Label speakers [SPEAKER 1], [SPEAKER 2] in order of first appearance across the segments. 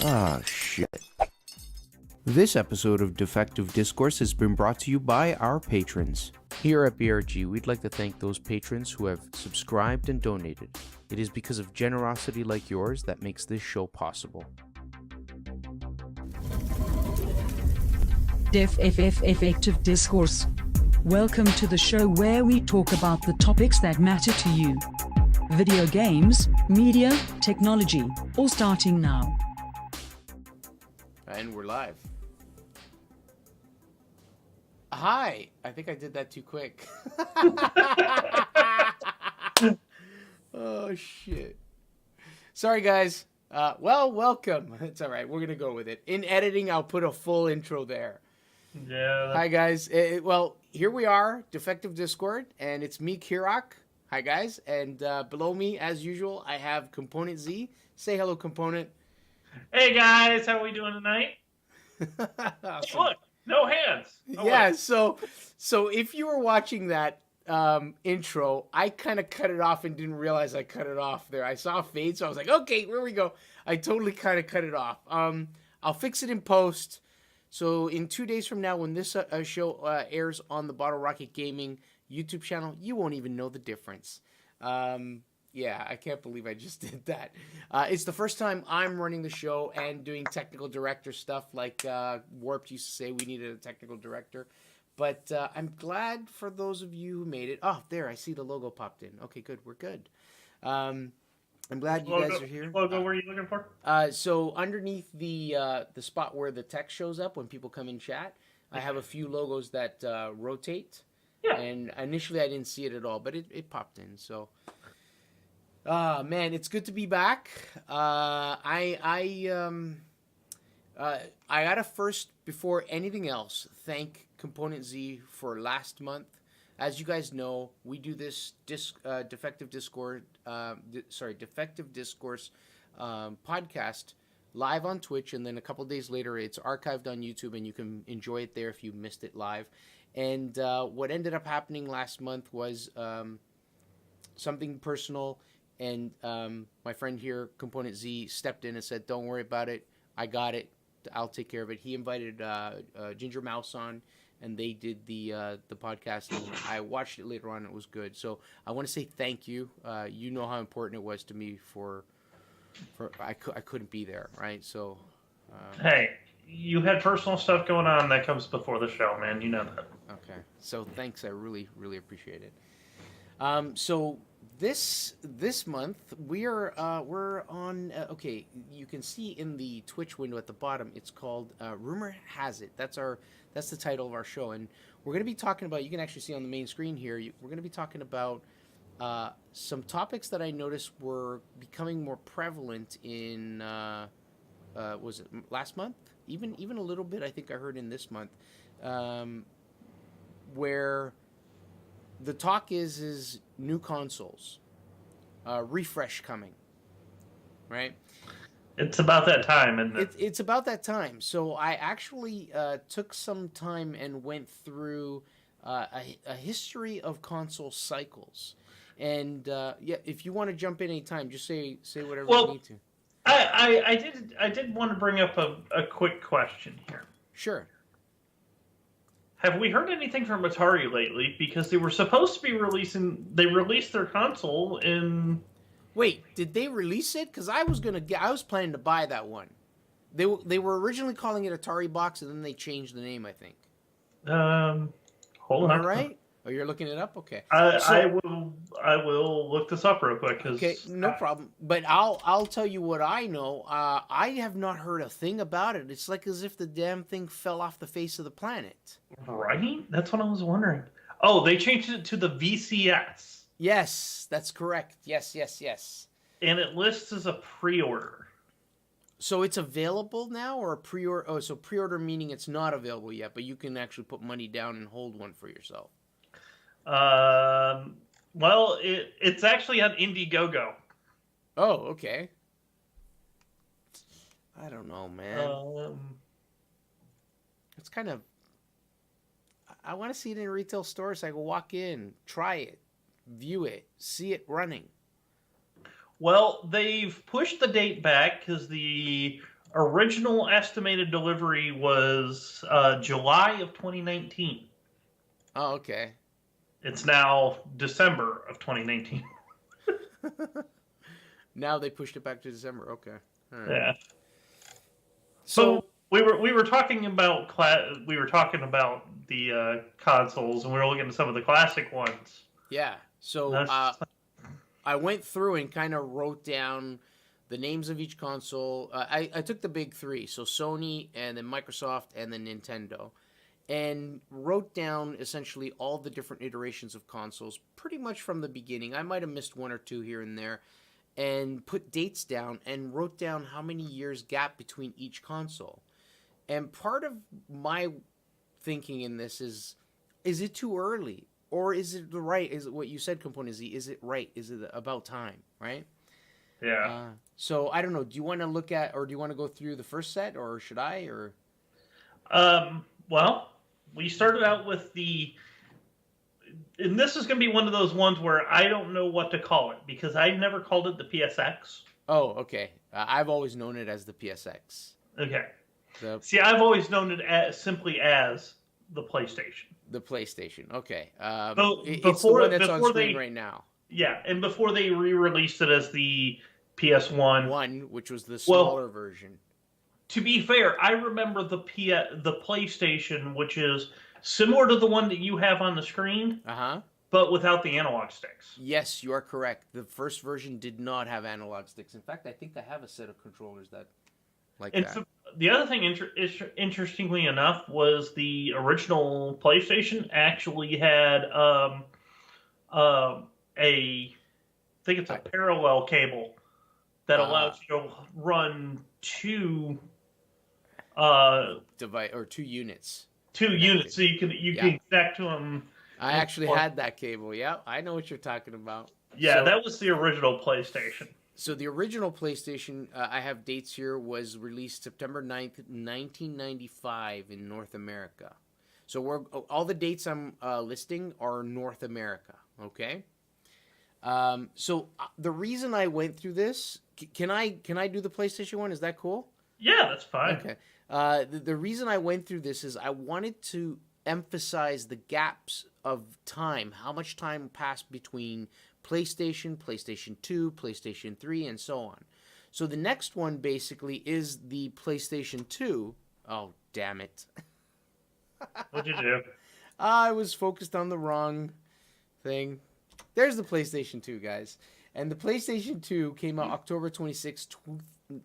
[SPEAKER 1] Ah, shit. This episode of Defective Discourse has been brought to you by our patrons. Here at BRG, we'd like to thank those patrons who have subscribed and donated. It is because of generosity like yours that makes this show possible.
[SPEAKER 2] Defective Discourse. Welcome to the show where we talk about the topics that matter to you. Video games, media, technology, all starting now.
[SPEAKER 1] And we're live. Hi! I think I did that too quick. Oh, shit. Sorry, guys. Welcome. It's all right. We're going to go with it. In editing, I'll put a full intro there.
[SPEAKER 3] Yeah.
[SPEAKER 1] Hi, guys. Well, here we are, Defective Discord, and it's me, Kirok. Hi, guys. And below me, as usual, I have Component Z. Say hello, Component.
[SPEAKER 3] Hey, guys. How are we doing tonight?
[SPEAKER 1] Awesome.
[SPEAKER 3] Look, no hands. Oh,
[SPEAKER 1] Yeah,
[SPEAKER 3] wait.
[SPEAKER 1] so if you were watching that intro, I kind of cut it off and didn't realize I cut it off there. I saw a fade, so I was like, okay, here we go. I totally kind of cut it off. I'll fix it in post. So in 2 days from now, when this show airs on the Bottle Rocket Gaming YouTube channel, you won't even know the difference. Yeah, I can't believe I just did that. It's the first time I'm running the show and doing technical director stuff like Warped used to say we needed a technical director. But I'm glad for those of you who made it. Oh, there, I see the logo popped in. Okay, good, we're good. I'm glad you guys are here.
[SPEAKER 3] Logo, what are you looking for?
[SPEAKER 1] So underneath the spot where the text shows up when people come in chat, I have a few logos that rotate.
[SPEAKER 3] Yeah.
[SPEAKER 1] And initially I didn't see it at all, but it popped in. So, man, it's good to be back. I gotta first, before anything else, thank Component Z for last month. As you guys know, we do this Defective Discourse podcast live on Twitch, and then a couple days later, it's archived on YouTube, and you can enjoy it there if you missed it live. And what ended up happening last month was something personal, and my friend here, Component Z, stepped in and said, "Don't worry about it. I got it. I'll take care of it." He invited Ginger Mouse on, and they did the podcast, and I watched it later on, and it was good. So I want to say thank you. You know how important it was to me for I couldn't be there, right? So
[SPEAKER 3] Hey, you had personal stuff going on that comes before the show, man. You know that.
[SPEAKER 1] okay. So thanks. I really, really appreciate it. So this month we're on. Okay, you can see in the Twitch window at the bottom. It's called Rumor Has It. That's the title of our show, and we're going to be talking about. You can actually see on the main screen here. We're going to be talking about some topics that I noticed were becoming more prevalent in. Was it last month? Even a little bit. I think I heard in this month, where the talk is new consoles, refresh coming, right?
[SPEAKER 3] It's about that time, isn't it?
[SPEAKER 1] It's about that time. So I actually took some time and went through a history of console cycles. And yeah, if you want to jump in any time, just say whatever you need to.
[SPEAKER 3] I did want to bring up a quick question here.
[SPEAKER 1] Sure.
[SPEAKER 3] Have we heard anything from Atari lately? Because they were supposed to be they released their console in...
[SPEAKER 1] Wait, did they release it? Because I was planning to buy that one. They were originally calling it Atari Box, and then they changed the name, I think.
[SPEAKER 3] Hold on.
[SPEAKER 1] Am I right? Oh, you're looking it up? Okay.
[SPEAKER 3] I will look this up real quick.
[SPEAKER 1] Okay, no problem. But I'll tell you what I know. I have not heard a thing about it. It's like as if the damn thing fell off the face of the planet.
[SPEAKER 3] Right? That's what I was wondering. Oh, they changed it to the VCS.
[SPEAKER 1] Yes, that's correct. Yes.
[SPEAKER 3] And it lists as a pre-order.
[SPEAKER 1] So it's available now, or pre-order? Oh, so pre-order meaning it's not available yet, but you can actually put money down and hold one for yourself.
[SPEAKER 3] Well, it's actually on Indiegogo.
[SPEAKER 1] Oh, okay. I don't know, man. It's kind of... I want to see it in retail stores. So I can walk in, try it, view it, see it running.
[SPEAKER 3] Well, they've pushed the date back because the original estimated delivery was July of 2019.
[SPEAKER 1] Oh, okay.
[SPEAKER 3] It's now December of 2019.
[SPEAKER 1] Now they pushed it back to December. Okay. All right.
[SPEAKER 3] Yeah.
[SPEAKER 1] So
[SPEAKER 3] But we were talking about the consoles, and we were looking at some of the classic ones.
[SPEAKER 1] yeah. So
[SPEAKER 3] That's
[SPEAKER 1] I went through and kind of wrote down the names of each console. I took the big three, so Sony and then Microsoft and then Nintendo, and wrote down essentially all the different iterations of consoles pretty much from the beginning. I might have missed one or two here and there, and put dates down and wrote down how many years gap between each console. And part of my thinking in this is it too early? Or is it the right? Is it what you said, Component Z? Is it right? Is it about time? Right?
[SPEAKER 3] yeah.
[SPEAKER 1] So I don't know. Do you want to look at, or do you want to go through the first set, or should I? Or
[SPEAKER 3] Well, we started out with and this is going to be one of those ones where I don't know what to call it because I never called it the PSX.
[SPEAKER 1] oh, okay. I've always known it as the PSX.
[SPEAKER 3] Okay.
[SPEAKER 1] The
[SPEAKER 3] See, I've always known it simply as the PlayStation.
[SPEAKER 1] the PlayStation. Okay. It's the
[SPEAKER 3] Before
[SPEAKER 1] one that's on
[SPEAKER 3] before
[SPEAKER 1] screen
[SPEAKER 3] they
[SPEAKER 1] right now.
[SPEAKER 3] yeah, and before they re-released it as the PS1.
[SPEAKER 1] One, which was the smaller version.
[SPEAKER 3] To be fair, I remember the PlayStation, which is similar to the one that you have on the screen,
[SPEAKER 1] Uh-huh.
[SPEAKER 3] but without the analog sticks.
[SPEAKER 1] Yes, you are correct. The first version did not have analog sticks. In fact, I think I have a set of controllers that like
[SPEAKER 3] And
[SPEAKER 1] that.
[SPEAKER 3] so the other thing, interestingly enough, was the original PlayStation actually had I think it's a parallel cable that allows you to run two
[SPEAKER 1] Device or two units.
[SPEAKER 3] units, so you can connect to them.
[SPEAKER 1] I actually had that cable. Yeah, I know what you're talking about.
[SPEAKER 3] Yeah,
[SPEAKER 1] So-
[SPEAKER 3] that was the original PlayStation.
[SPEAKER 1] So the original PlayStation, I have dates here, was released September 9th, 1995 in North America. So all the dates I'm listing are North America, okay? The reason I went through this, can I do the PlayStation one? Is that cool?
[SPEAKER 3] Yeah, that's fine.
[SPEAKER 1] Okay. The reason I went through this is I wanted to emphasize the gaps of time, how much time passed between PlayStation, PlayStation 2, PlayStation 3, and so on. So the next one basically is the PlayStation 2. Oh, damn it.
[SPEAKER 3] What'd you do?
[SPEAKER 1] I was focused on the wrong thing. There's the PlayStation 2, guys. And the PlayStation 2 came out October 26,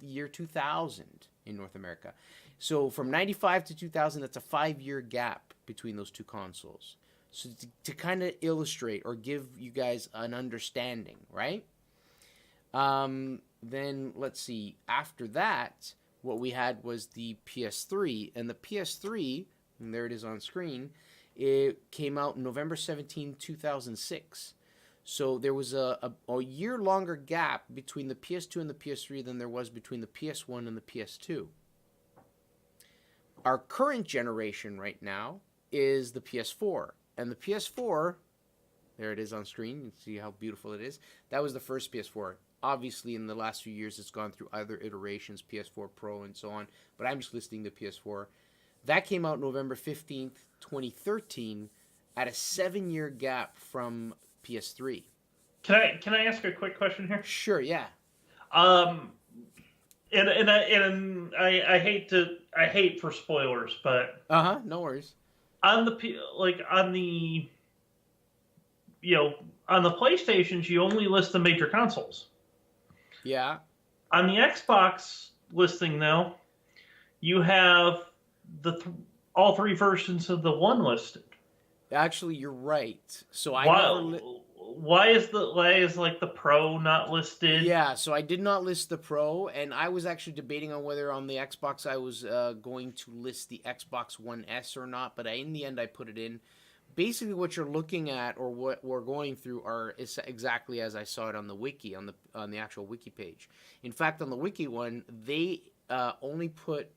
[SPEAKER 1] year 2000 in North America. So from 95 to 2000, that's a 5-year gap between those two consoles. So to kind of illustrate or give you guys an understanding, right? Then let's see. After that, what we had was the PS3. And the PS3, and there it is on screen, it came out November 17, 2006. So there was a year longer gap between the PS2 and the PS3 than there was between the PS1 and the PS2. Our current generation right now is the PS4. And the PS4, there it is on screen. You can see how beautiful it is. That was the first PS4. Obviously, in the last few years, it's gone through other iterations, PS4 Pro and so on. But I'm just listing the PS4. That came out November 15th, 2013, at a 7-year gap from PS3.
[SPEAKER 3] Can I ask a quick question here?
[SPEAKER 1] Sure, yeah.
[SPEAKER 3] And I hate for spoilers, but
[SPEAKER 1] No worries.
[SPEAKER 3] on the PlayStations, you only list the major consoles.
[SPEAKER 1] Yeah.
[SPEAKER 3] On the Xbox listing, though, you have all three versions of the one listed.
[SPEAKER 1] Actually, you're right. So
[SPEAKER 3] Why is the Pro not listed?
[SPEAKER 1] Yeah, so I did not list the Pro, and I was actually debating on whether on the Xbox I was going to list the Xbox One S or not, but in the end I put it in. Basically, what you're looking at, or what we're going through, is exactly as I saw it on the wiki, on the actual wiki page. In fact, on the wiki one, they only put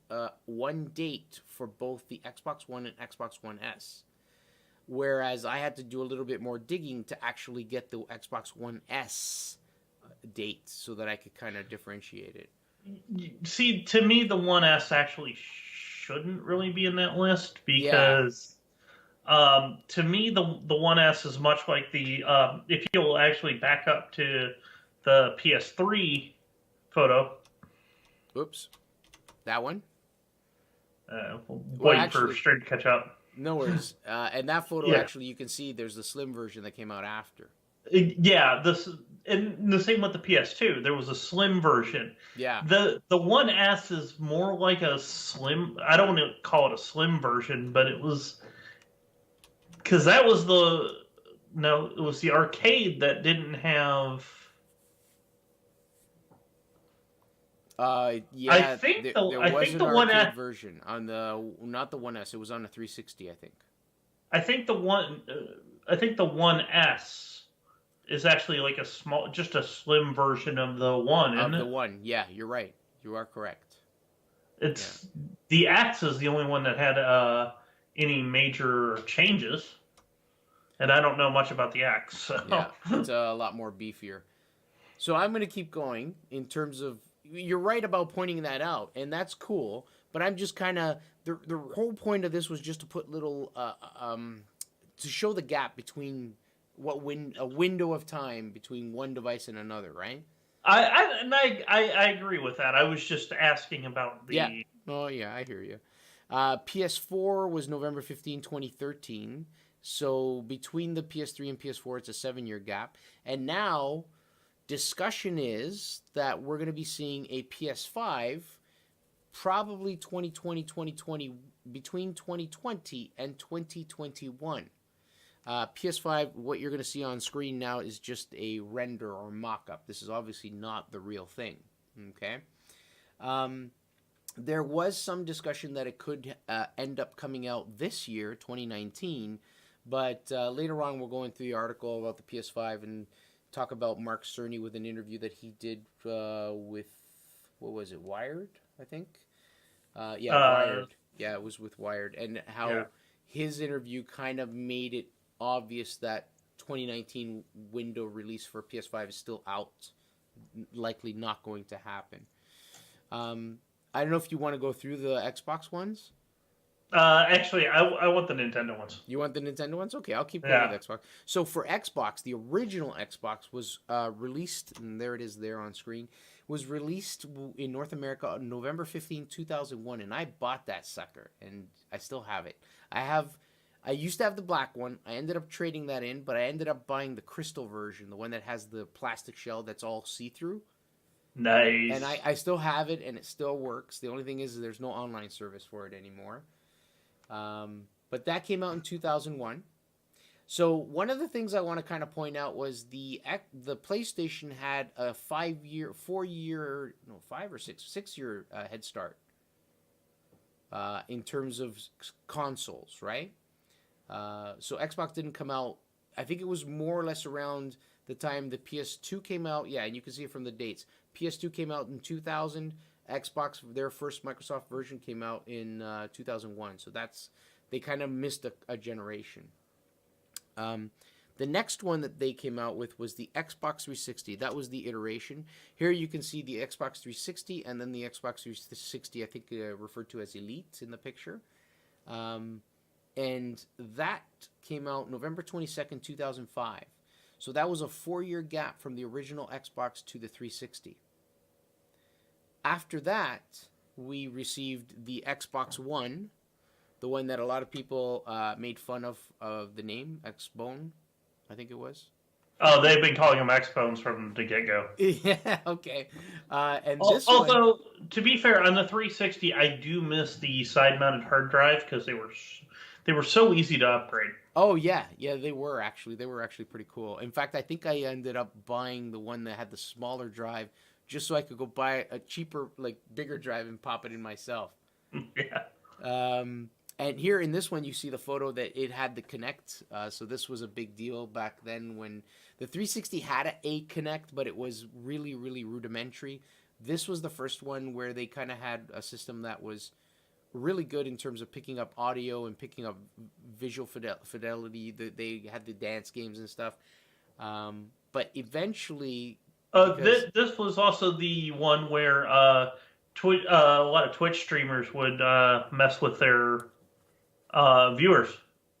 [SPEAKER 1] one date for both the Xbox One and Xbox One S. Whereas I had to do a little bit more digging to actually get the Xbox One S date so that I could kind of differentiate it.
[SPEAKER 3] See, to me, the 1S actually shouldn't really be in that list
[SPEAKER 1] Yeah.
[SPEAKER 3] because to me, the 1S is much like the if you'll actually back up to the PS3 photo.
[SPEAKER 1] Oops. That one? Well,
[SPEAKER 3] Waiting for
[SPEAKER 1] actually,
[SPEAKER 3] Stream to catch up.
[SPEAKER 1] no worries. And that photo,
[SPEAKER 3] Yeah,
[SPEAKER 1] actually, you can see there's the slim version that came out after.
[SPEAKER 3] yeah. This and the same with the PS2. There was a slim version.
[SPEAKER 1] Yeah.
[SPEAKER 3] The 1S is more like a slim. I don't want to call it a slim version, but it was because that was the no. It was the arcade that didn't have.
[SPEAKER 1] Yeah, there
[SPEAKER 3] I
[SPEAKER 1] was
[SPEAKER 3] think
[SPEAKER 1] an
[SPEAKER 3] the one
[SPEAKER 1] arcade
[SPEAKER 3] at
[SPEAKER 1] version on the, not the 1S, it was on the 360, I think.
[SPEAKER 3] I think the one I think the 1S is actually like a small, just a slim version of the one, isn't
[SPEAKER 1] Of the
[SPEAKER 3] it?
[SPEAKER 1] one, yeah, you're right. You are correct. Yeah.
[SPEAKER 3] It's the X is the only one that had any major changes, and I don't know much about the X. So.
[SPEAKER 1] Yeah, it's a lot more beefier. So I'm going to keep going in terms of, you're right about pointing that out, and that's cool, but I'm just kind of, the whole point of this was just to put little, to show the gap between a window of time between one device and another, right?
[SPEAKER 3] I agree with that. I was just asking about the.
[SPEAKER 1] Yeah. Oh, yeah, I hear you. PS4 was November 15, 2013. So between the PS3 and PS4, it's a 7-year gap. And now, discussion is that we're going to be seeing a PS5 probably 2020, between 2020 and 2021. PS5, what you're going to see on screen now is just a render or mock-up. This is obviously not the real thing, okay? There was some discussion that it could end up coming out this year, 2019, but later on we'll go into the article about the PS5 and talk about Mark Cerny with an interview that he did with, what was it, Wired, I think? Wired. Yeah, it was with Wired, and how his interview kind of made it obvious that 2019 window release for PS5 is still out, likely not going to happen. I don't know if you want to go through the Xbox ones.
[SPEAKER 3] Actually, I want the Nintendo ones.
[SPEAKER 1] You want the Nintendo ones? Okay, I'll keep going with Xbox. So for Xbox, the original Xbox was released, and there it is there on screen, was released in North America on November 15, 2001, and I bought that sucker, and I still have it. I used to have the black one. I ended up trading that in, but I ended up buying the crystal version, the one that has the plastic shell that's all see-through.
[SPEAKER 3] Nice.
[SPEAKER 1] And I still have it, and it still works. The only thing is there's no online service for it anymore. But that came out in 2001. So one of the things I want to kind of point out was the PlayStation had a 6-year head start in terms of consoles, right? So Xbox didn't come out. I think it was more or less around the time the PS2 came out. Yeah, and you can see it from the dates. PS2 came out in 2000. Xbox, their first Microsoft version, came out in 2001. So they kind of missed a generation. The next one that they came out with was the Xbox 360. That was the iteration. Here you can see the Xbox 360 and then the Xbox 360, I think referred to as Elite in the picture. And that came out November 22nd, 2005. So that was a 4-year gap from the original Xbox to the 360. After that, we received the Xbox One, the one that a lot of people made fun of the name, Xbone, I think it was.
[SPEAKER 3] Oh, they've been calling them Xbones from the get-go.
[SPEAKER 1] Yeah, okay. And this
[SPEAKER 3] although, to be fair, on the 360, I do miss the side-mounted hard drive because they were so easy to upgrade.
[SPEAKER 1] Oh, yeah, they were actually pretty cool. In fact, I think I ended up buying the one that had the smaller drive just so I could go buy a cheaper, bigger drive and pop it in myself.
[SPEAKER 3] Yeah.
[SPEAKER 1] And here in this one, you see the photo that it had the Kinect. So this was a big deal back then when the 360 had a Kinect, but it was really, really rudimentary. This was the first one where they kind of had a system that was really good in terms of picking up audio and picking up visual fidelity. They had the dance games and stuff. But eventually... Because
[SPEAKER 3] This was also the one where a lot of Twitch streamers would mess with their viewers.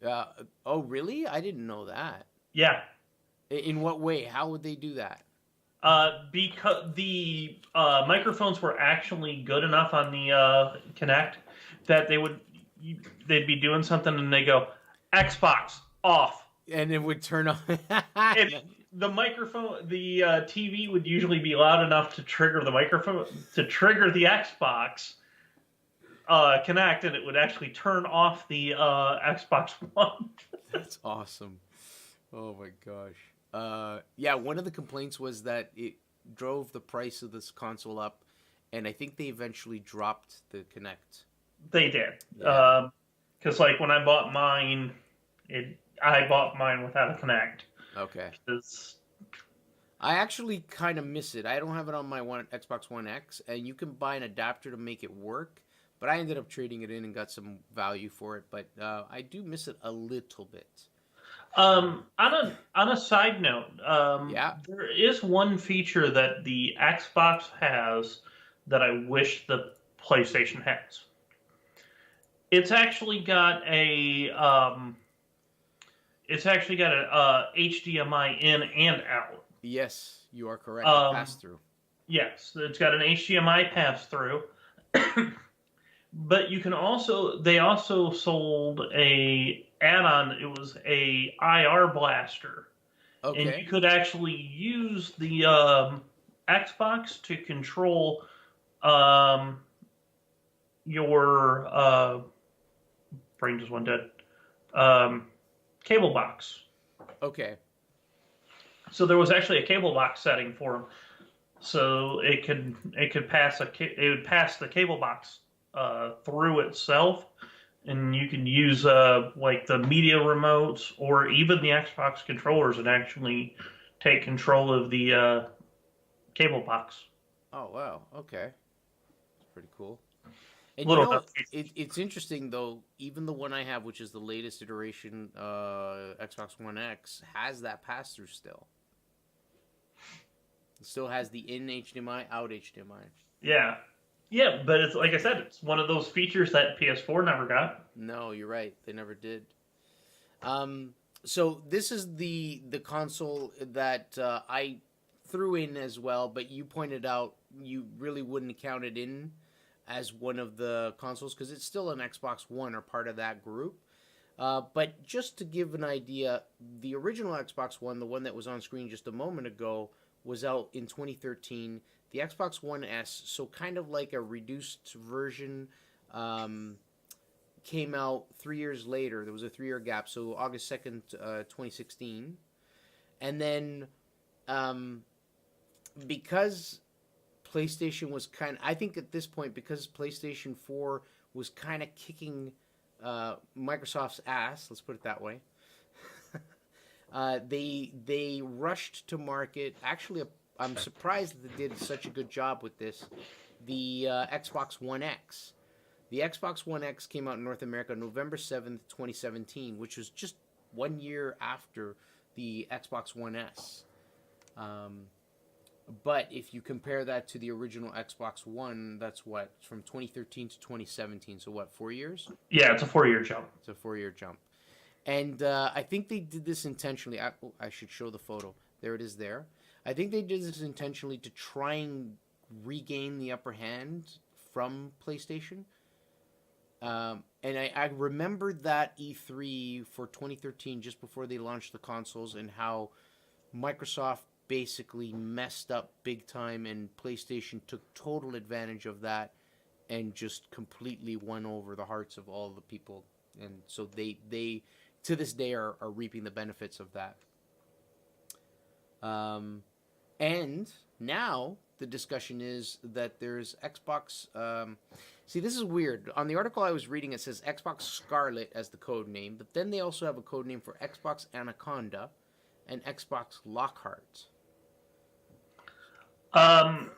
[SPEAKER 1] uh, oh really? I didn't know that.
[SPEAKER 3] Yeah,
[SPEAKER 1] In what way? How would they do that?
[SPEAKER 3] because the microphones were actually good enough on the Kinect that they'd be doing something and they go Xbox off.
[SPEAKER 1] And it would turn on.
[SPEAKER 3] And the microphone, the TV would usually be loud enough to trigger the microphone, to trigger the Xbox Kinect, and it would actually turn off the Xbox One.
[SPEAKER 1] That's awesome. Oh my gosh. Yeah, one of the complaints was that it drove the price of this console up, and I think they eventually dropped the Kinect.
[SPEAKER 3] They did.
[SPEAKER 1] Yeah.
[SPEAKER 3] Because like when I bought mine, I bought mine without a Kinect.
[SPEAKER 1] Okay.
[SPEAKER 3] 'Cause
[SPEAKER 1] I actually kind of miss it. I don't have it on my Xbox One X, and you can buy an adapter to make it work. But I ended up trading it in and got some value for it. But I do miss it a little bit.
[SPEAKER 3] on a side note,
[SPEAKER 1] Yeah.
[SPEAKER 3] there is one feature that the Xbox has that I wish the PlayStation has. It's actually got a HDMI in and out.
[SPEAKER 1] Yes, you are correct. Pass through.
[SPEAKER 3] Yes, it's got an HDMI pass through. But they also sold a add-on. It was a IR blaster.
[SPEAKER 1] Okay.
[SPEAKER 3] And you could actually use the Xbox to control your brain just went dead. Cable box.
[SPEAKER 1] Okay.
[SPEAKER 3] So there was actually a cable box setting for them, so it would pass the cable box through itself, and you can use like the media remotes or even the Xbox controllers and actually take control of the cable box.
[SPEAKER 1] Oh wow. Okay. That's pretty cool. And it's interesting though. Even the one I have, which is the latest iteration, Xbox One X, has that pass through still. It still has the in HDMI, out HDMI.
[SPEAKER 3] Yeah, yeah, but it's like I said, it's one of those features that PS4 never got.
[SPEAKER 1] No, you're right. They never did. So this is the console that I threw in as well, but you pointed out you really wouldn't count it in as one of the consoles because it's still an Xbox One or part of that group. But just to give an idea, the original Xbox One, the one that was on screen just a moment ago, was out in 2013. The Xbox One S, so kind of like a reduced version, came out 3 years later. There was a 3-year gap, so August 2nd, 2016. And then because PlayStation was I think at this point, because PlayStation 4 was kind of kicking Microsoft's ass, let's put it that way, they rushed to market. Actually, I'm surprised that they did such a good job with this. The Xbox One X. The Xbox One X came out in North America November 7th, 2017, which was just 1 year after the Xbox One S. But if you compare that to the original Xbox One, that's what, from 2013 to 2017. So what, 4 years?
[SPEAKER 3] Yeah, it's a 4-year jump.
[SPEAKER 1] It's a 4-year jump. And I think they did this intentionally. I should show the photo. There it is there. I think they did this intentionally to try and regain the upper hand from PlayStation. And I remember that E3 for 2013, just before they launched the consoles, and how Microsoft basically messed up big time, and PlayStation took total advantage of that and just completely won over the hearts of all the people. And so they to this day are reaping the benefits of that. And now the discussion is that there's Xbox. See, this is weird. On the article I was reading, it says Xbox Scarlet as the code name, but then they also have a code name for Xbox Anaconda and Xbox Lockhart. And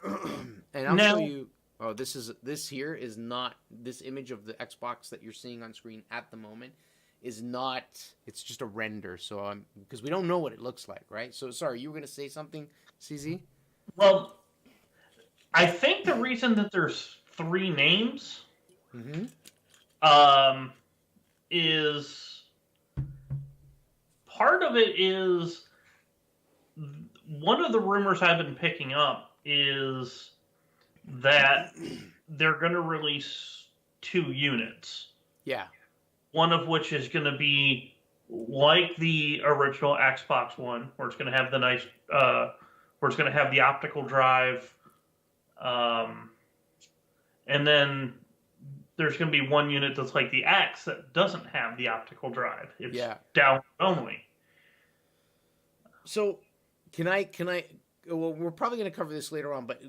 [SPEAKER 1] I'll show you. Oh, this here is not, this image of the Xbox that you're seeing on screen at the moment is not. It's just a render. So because we don't know what it looks like, right? So sorry, you were gonna say something, CZ?
[SPEAKER 3] Well, I think the reason that there's 3 names is part of it is one of the rumors I've been picking up is that they're going to release 2 units.
[SPEAKER 1] Yeah.
[SPEAKER 3] One of which is going to be like the original Xbox One, where it's going to have the nice, where it's going to have the optical drive, and then there's going to be one unit that's like the X that doesn't have the optical drive. It's download only.
[SPEAKER 1] So, can I? Well, we're probably going to cover this later on, but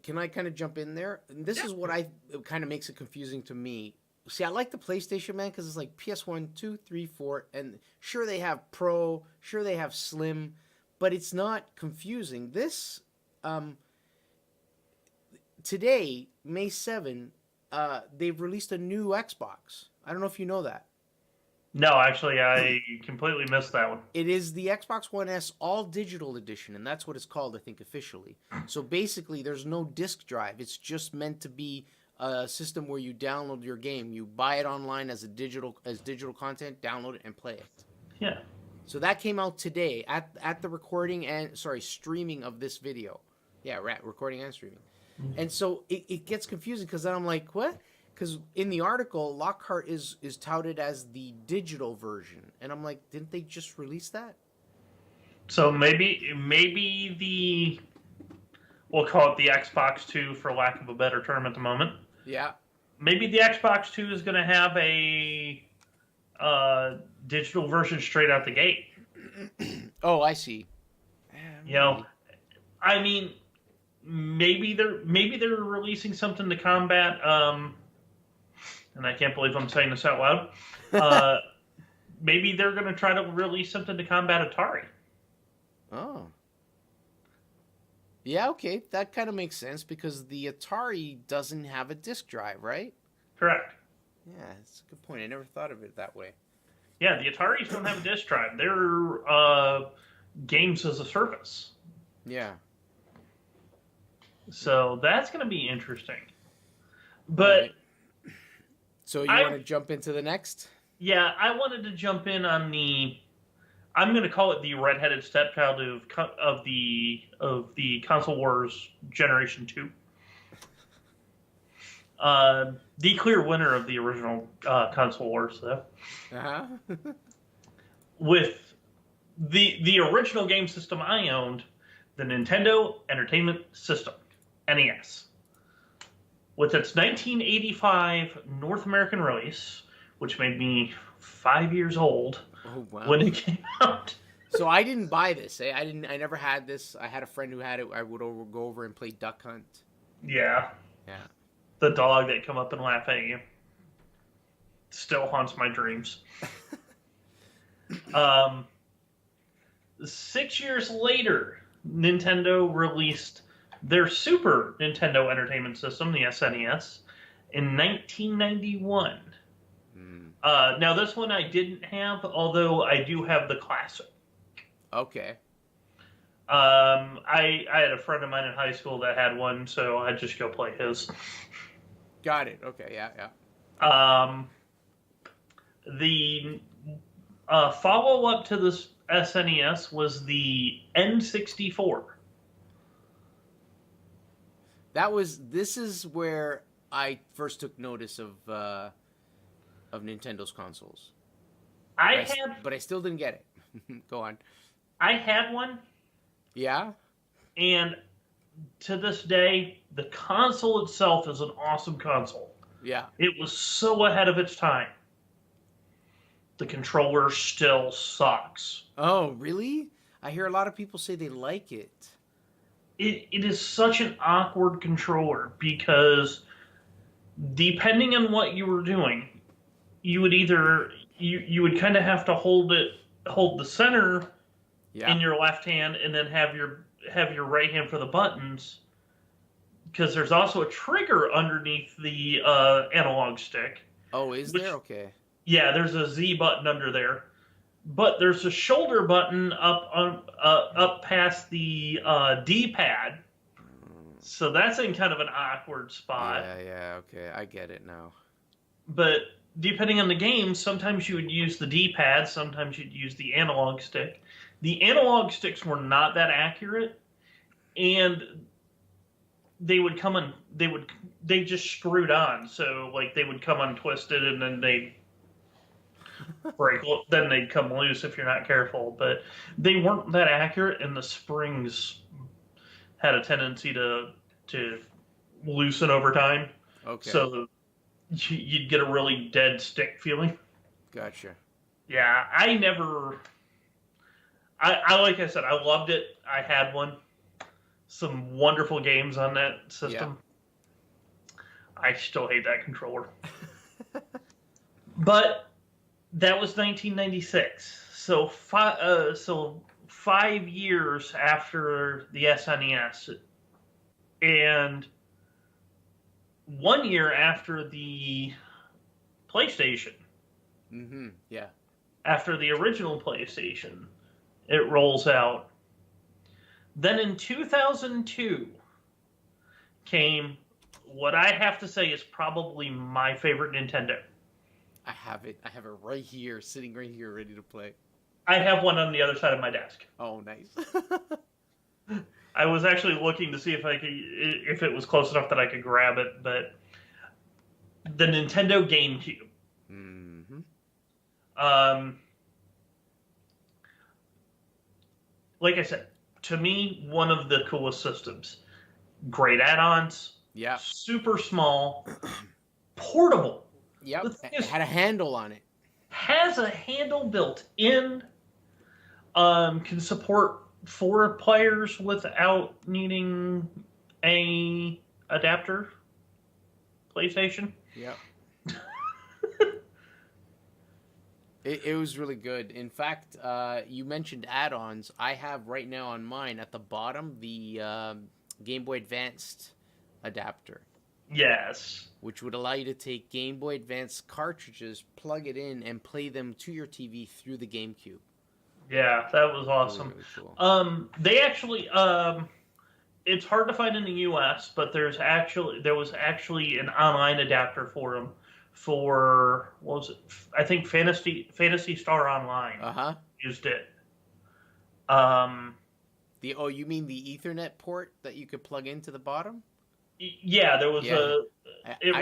[SPEAKER 1] can I kind of jump in there? And this is what it kind of makes it confusing to me. See, I like the PlayStation, man, because it's like PS1, 2, 3, 4, and sure they have Pro, sure they have Slim, but it's not confusing. This, today, May 7, they've released a new Xbox. I don't know if you know that.
[SPEAKER 3] No, actually, I completely missed that one.
[SPEAKER 1] It is the Xbox One S All Digital Edition, and that's what it's called, I think, officially. So basically, there's no disc drive. It's just meant to be a system where you download your game. You buy it online as digital content, download it, and play it.
[SPEAKER 3] Yeah.
[SPEAKER 1] So that came out today at the streaming of this video. Yeah, recording and streaming. Mm-hmm. And so it gets confusing because then I'm like, what? Because in the article, Lockhart is touted as the digital version, and I'm like, didn't they just release that?
[SPEAKER 3] So maybe we'll call it the Xbox 2 for lack of a better term at the moment.
[SPEAKER 1] Yeah. Maybe
[SPEAKER 3] the Xbox 2 is going to have a digital version straight out the gate.
[SPEAKER 1] Oh, I see.
[SPEAKER 3] You know, I mean, maybe they're releasing something to combat. And I can't believe I'm saying this out loud. Maybe they're going to try to release something to combat Atari.
[SPEAKER 1] Oh. Yeah, okay. That kind of makes sense because the Atari doesn't have a disc drive, right?
[SPEAKER 3] Correct.
[SPEAKER 1] Yeah, that's a good point. I never thought of it that way.
[SPEAKER 3] Yeah, the Ataris don't have a disc drive. They're games as a service.
[SPEAKER 1] Yeah.
[SPEAKER 3] So that's going to be interesting. But... Right.
[SPEAKER 1] So you want to jump into the next?
[SPEAKER 3] Yeah, I wanted to jump in on I'm going to call it the redheaded stepchild of the Console Wars Generation 2. The clear winner of the original Console Wars, though.
[SPEAKER 1] Uh-huh.
[SPEAKER 3] With the original game system I owned, the Nintendo Entertainment System, NES. With its 1985 North American release, which made me 5 years old when it came out.
[SPEAKER 1] So I didn't buy this. I never had this. I had a friend who had it. I would go over and play Duck Hunt.
[SPEAKER 3] Yeah.
[SPEAKER 1] Yeah.
[SPEAKER 3] The dog that come up and laugh at you still haunts my dreams. 6 years later, Nintendo released their Super Nintendo Entertainment System, the SNES, in 1991. Now, this one I didn't have, although I do have the Classic.
[SPEAKER 1] Okay.
[SPEAKER 3] I had a friend of mine in high school that had one, so I'd just go play his.
[SPEAKER 1] Got it. Okay, yeah.
[SPEAKER 3] The follow-up to this SNES was the N64.
[SPEAKER 1] This is where I first took notice of Nintendo's consoles. But I still didn't get it. Go on.
[SPEAKER 3] I had one.
[SPEAKER 1] Yeah?
[SPEAKER 3] And to this day, the console itself is an awesome console.
[SPEAKER 1] Yeah. It
[SPEAKER 3] was so ahead of its time. The controller still sucks.
[SPEAKER 1] Oh, really? I hear a lot of people say they like it.
[SPEAKER 3] It is such an awkward controller because depending on what you were doing, you would either you would kind of have to hold the center in your left hand and then have your right hand for the buttons, because there's also a trigger underneath the analog stick.
[SPEAKER 1] Oh, is there? Okay.
[SPEAKER 3] Yeah, there's a Z button under there, but there's a shoulder button up past the D-pad So that's in kind of an awkward spot.
[SPEAKER 1] Yeah, okay. I get it now.
[SPEAKER 3] But depending on the game, sometimes you would use the D-pad, sometimes you'd use the analog stick. The analog sticks were not that accurate, and they would come on, they just screwed on. So like they would come untwisted and then they'd break, then they'd come loose if you're not careful. But they weren't that accurate, and the springs had a tendency to loosen over time.
[SPEAKER 1] Okay.
[SPEAKER 3] So you'd get a really dead stick feeling.
[SPEAKER 1] Gotcha.
[SPEAKER 3] Yeah, I like I said, I loved it. I had one. Some wonderful games on that system. Yeah. I still hate that controller. But that was 1996. So 5 years after the SNES, and 1 year after the PlayStation.
[SPEAKER 1] Yeah.
[SPEAKER 3] After the original PlayStation, it rolls out. Then in 2002 came what I have to say is probably my favorite Nintendo.
[SPEAKER 1] I have it right here, sitting right here, ready to play.
[SPEAKER 3] I have one on the other side of my desk.
[SPEAKER 1] Oh, nice.
[SPEAKER 3] I was actually looking to see if it was close enough that I could grab it, but the Nintendo GameCube. Like I said, to me, one of the coolest systems. Great add-ons.
[SPEAKER 1] Yeah.
[SPEAKER 3] Super small. Portable.
[SPEAKER 1] Yep. It had a handle on it.
[SPEAKER 3] Has a handle built in. Can support 4 players without needing a adapter. PlayStation.
[SPEAKER 1] Yep. It was really good. In fact, you mentioned add-ons. I have right now on mine at the bottom the Game Boy Advanced adapter.
[SPEAKER 3] Yes.
[SPEAKER 1] Which would allow you to take Game Boy Advance cartridges, plug it in, and play them to your TV through the GameCube.
[SPEAKER 3] Yeah, that was awesome.
[SPEAKER 1] Really cool.
[SPEAKER 3] They actually, it's hard to find in the U.S., but there was actually an online adapter for them for, what was it? I think Phantasy Star Online used it.
[SPEAKER 1] You mean the Ethernet port that you could plug into the bottom?
[SPEAKER 3] Yeah, there was it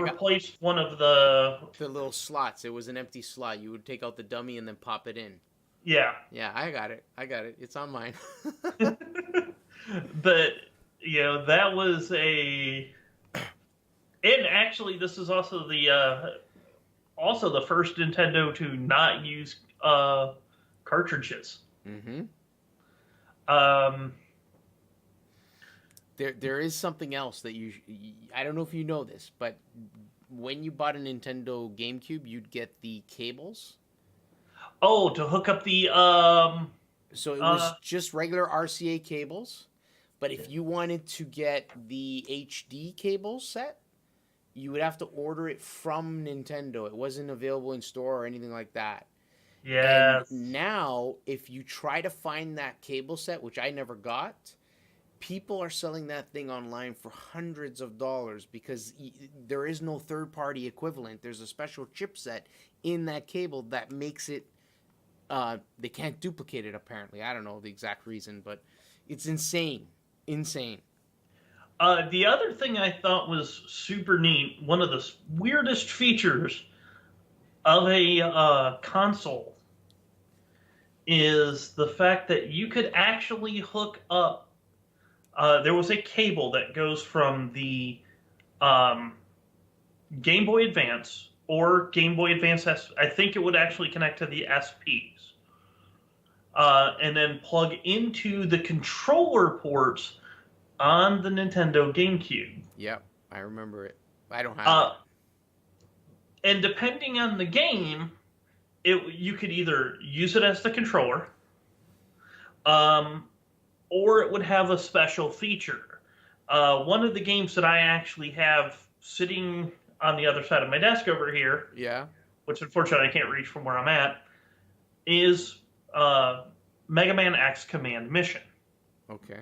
[SPEAKER 3] replaced one of the
[SPEAKER 1] little slots. It was an empty slot. You would take out the dummy and then pop it in.
[SPEAKER 3] Yeah.
[SPEAKER 1] Yeah, I got it. It's on mine.
[SPEAKER 3] But, that was and actually this is also the first Nintendo to not use cartridges.
[SPEAKER 1] There is something else that I don't know if you know this, but when you bought a Nintendo GameCube, you'd get the cables.
[SPEAKER 3] Oh, to hook up the
[SPEAKER 1] So it was just regular RCA cables, but if you wanted to get the HD cable set, you would have to order it from Nintendo. It wasn't available in store or anything like that.
[SPEAKER 3] Yeah.
[SPEAKER 1] Now, if you try to find that cable set, which I never got, people are selling that thing online for hundreds of dollars because there is no third-party equivalent. There's a special chipset in that cable that makes it, they can't duplicate it apparently. I don't know the exact reason, but it's insane. Insane.
[SPEAKER 3] The other thing I thought was super neat, one of the weirdest features of a console, is the fact that you could actually hook up. There was a cable that goes from the Game Boy Advance or Game Boy Advance S. I think it would actually connect to the SPs, and then plug into the controller ports on the Nintendo GameCube.
[SPEAKER 1] Yep, I remember it. I don't have it.
[SPEAKER 3] And depending on the game, you could either use it as the controller, or it would have a special feature. One of the games that I actually have sitting on the other side of my desk over here, which unfortunately I can't reach from where I'm at, is Mega Man X Command Mission.
[SPEAKER 1] Okay.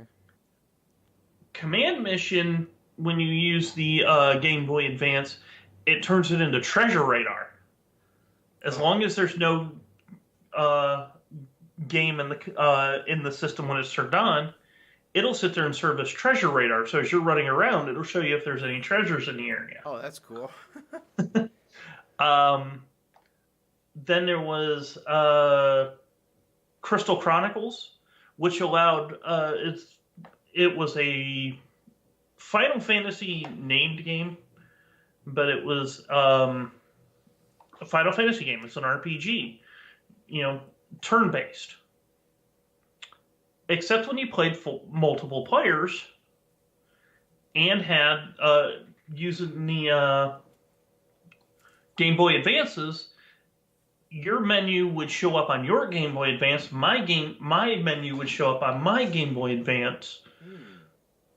[SPEAKER 3] Command Mission, when you use the Game Boy Advance, it turns it into treasure radar. As long as there's no game in the system when it's turned on, it'll sit there and serve as treasure radar. So as you're running around, it'll show you if there's any treasures in the area.
[SPEAKER 1] Oh, that's cool.
[SPEAKER 3] Then there was Crystal Chronicles, which allowed it was a Final Fantasy named game, but it was a Final Fantasy game. It's an RPG, turn-based. Except when you played multiple players and had using the Game Boy Advances, your menu would show up on your Game Boy Advance. My menu would show up on my Game Boy Advance.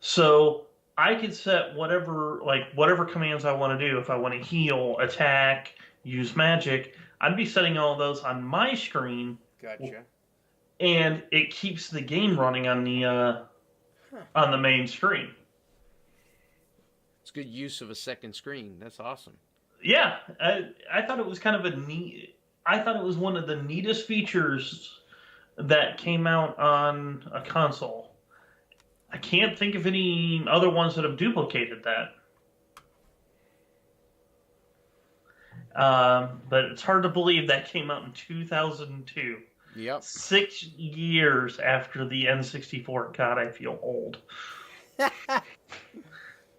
[SPEAKER 3] So I could set whatever commands I want to do. If I want to heal, attack, use magic, I'd be setting all those on my screen.
[SPEAKER 1] Gotcha.
[SPEAKER 3] And it keeps the game running on the main screen.
[SPEAKER 1] It's good use of a second screen. That's awesome.
[SPEAKER 3] Yeah, I thought it was kind of a neat. I thought it was one of the neatest features that came out on a console. I can't think of any other ones that have duplicated that. But it's hard to believe that came out in 2002.
[SPEAKER 1] Yep.
[SPEAKER 3] 6 years after the N64. God, I feel old.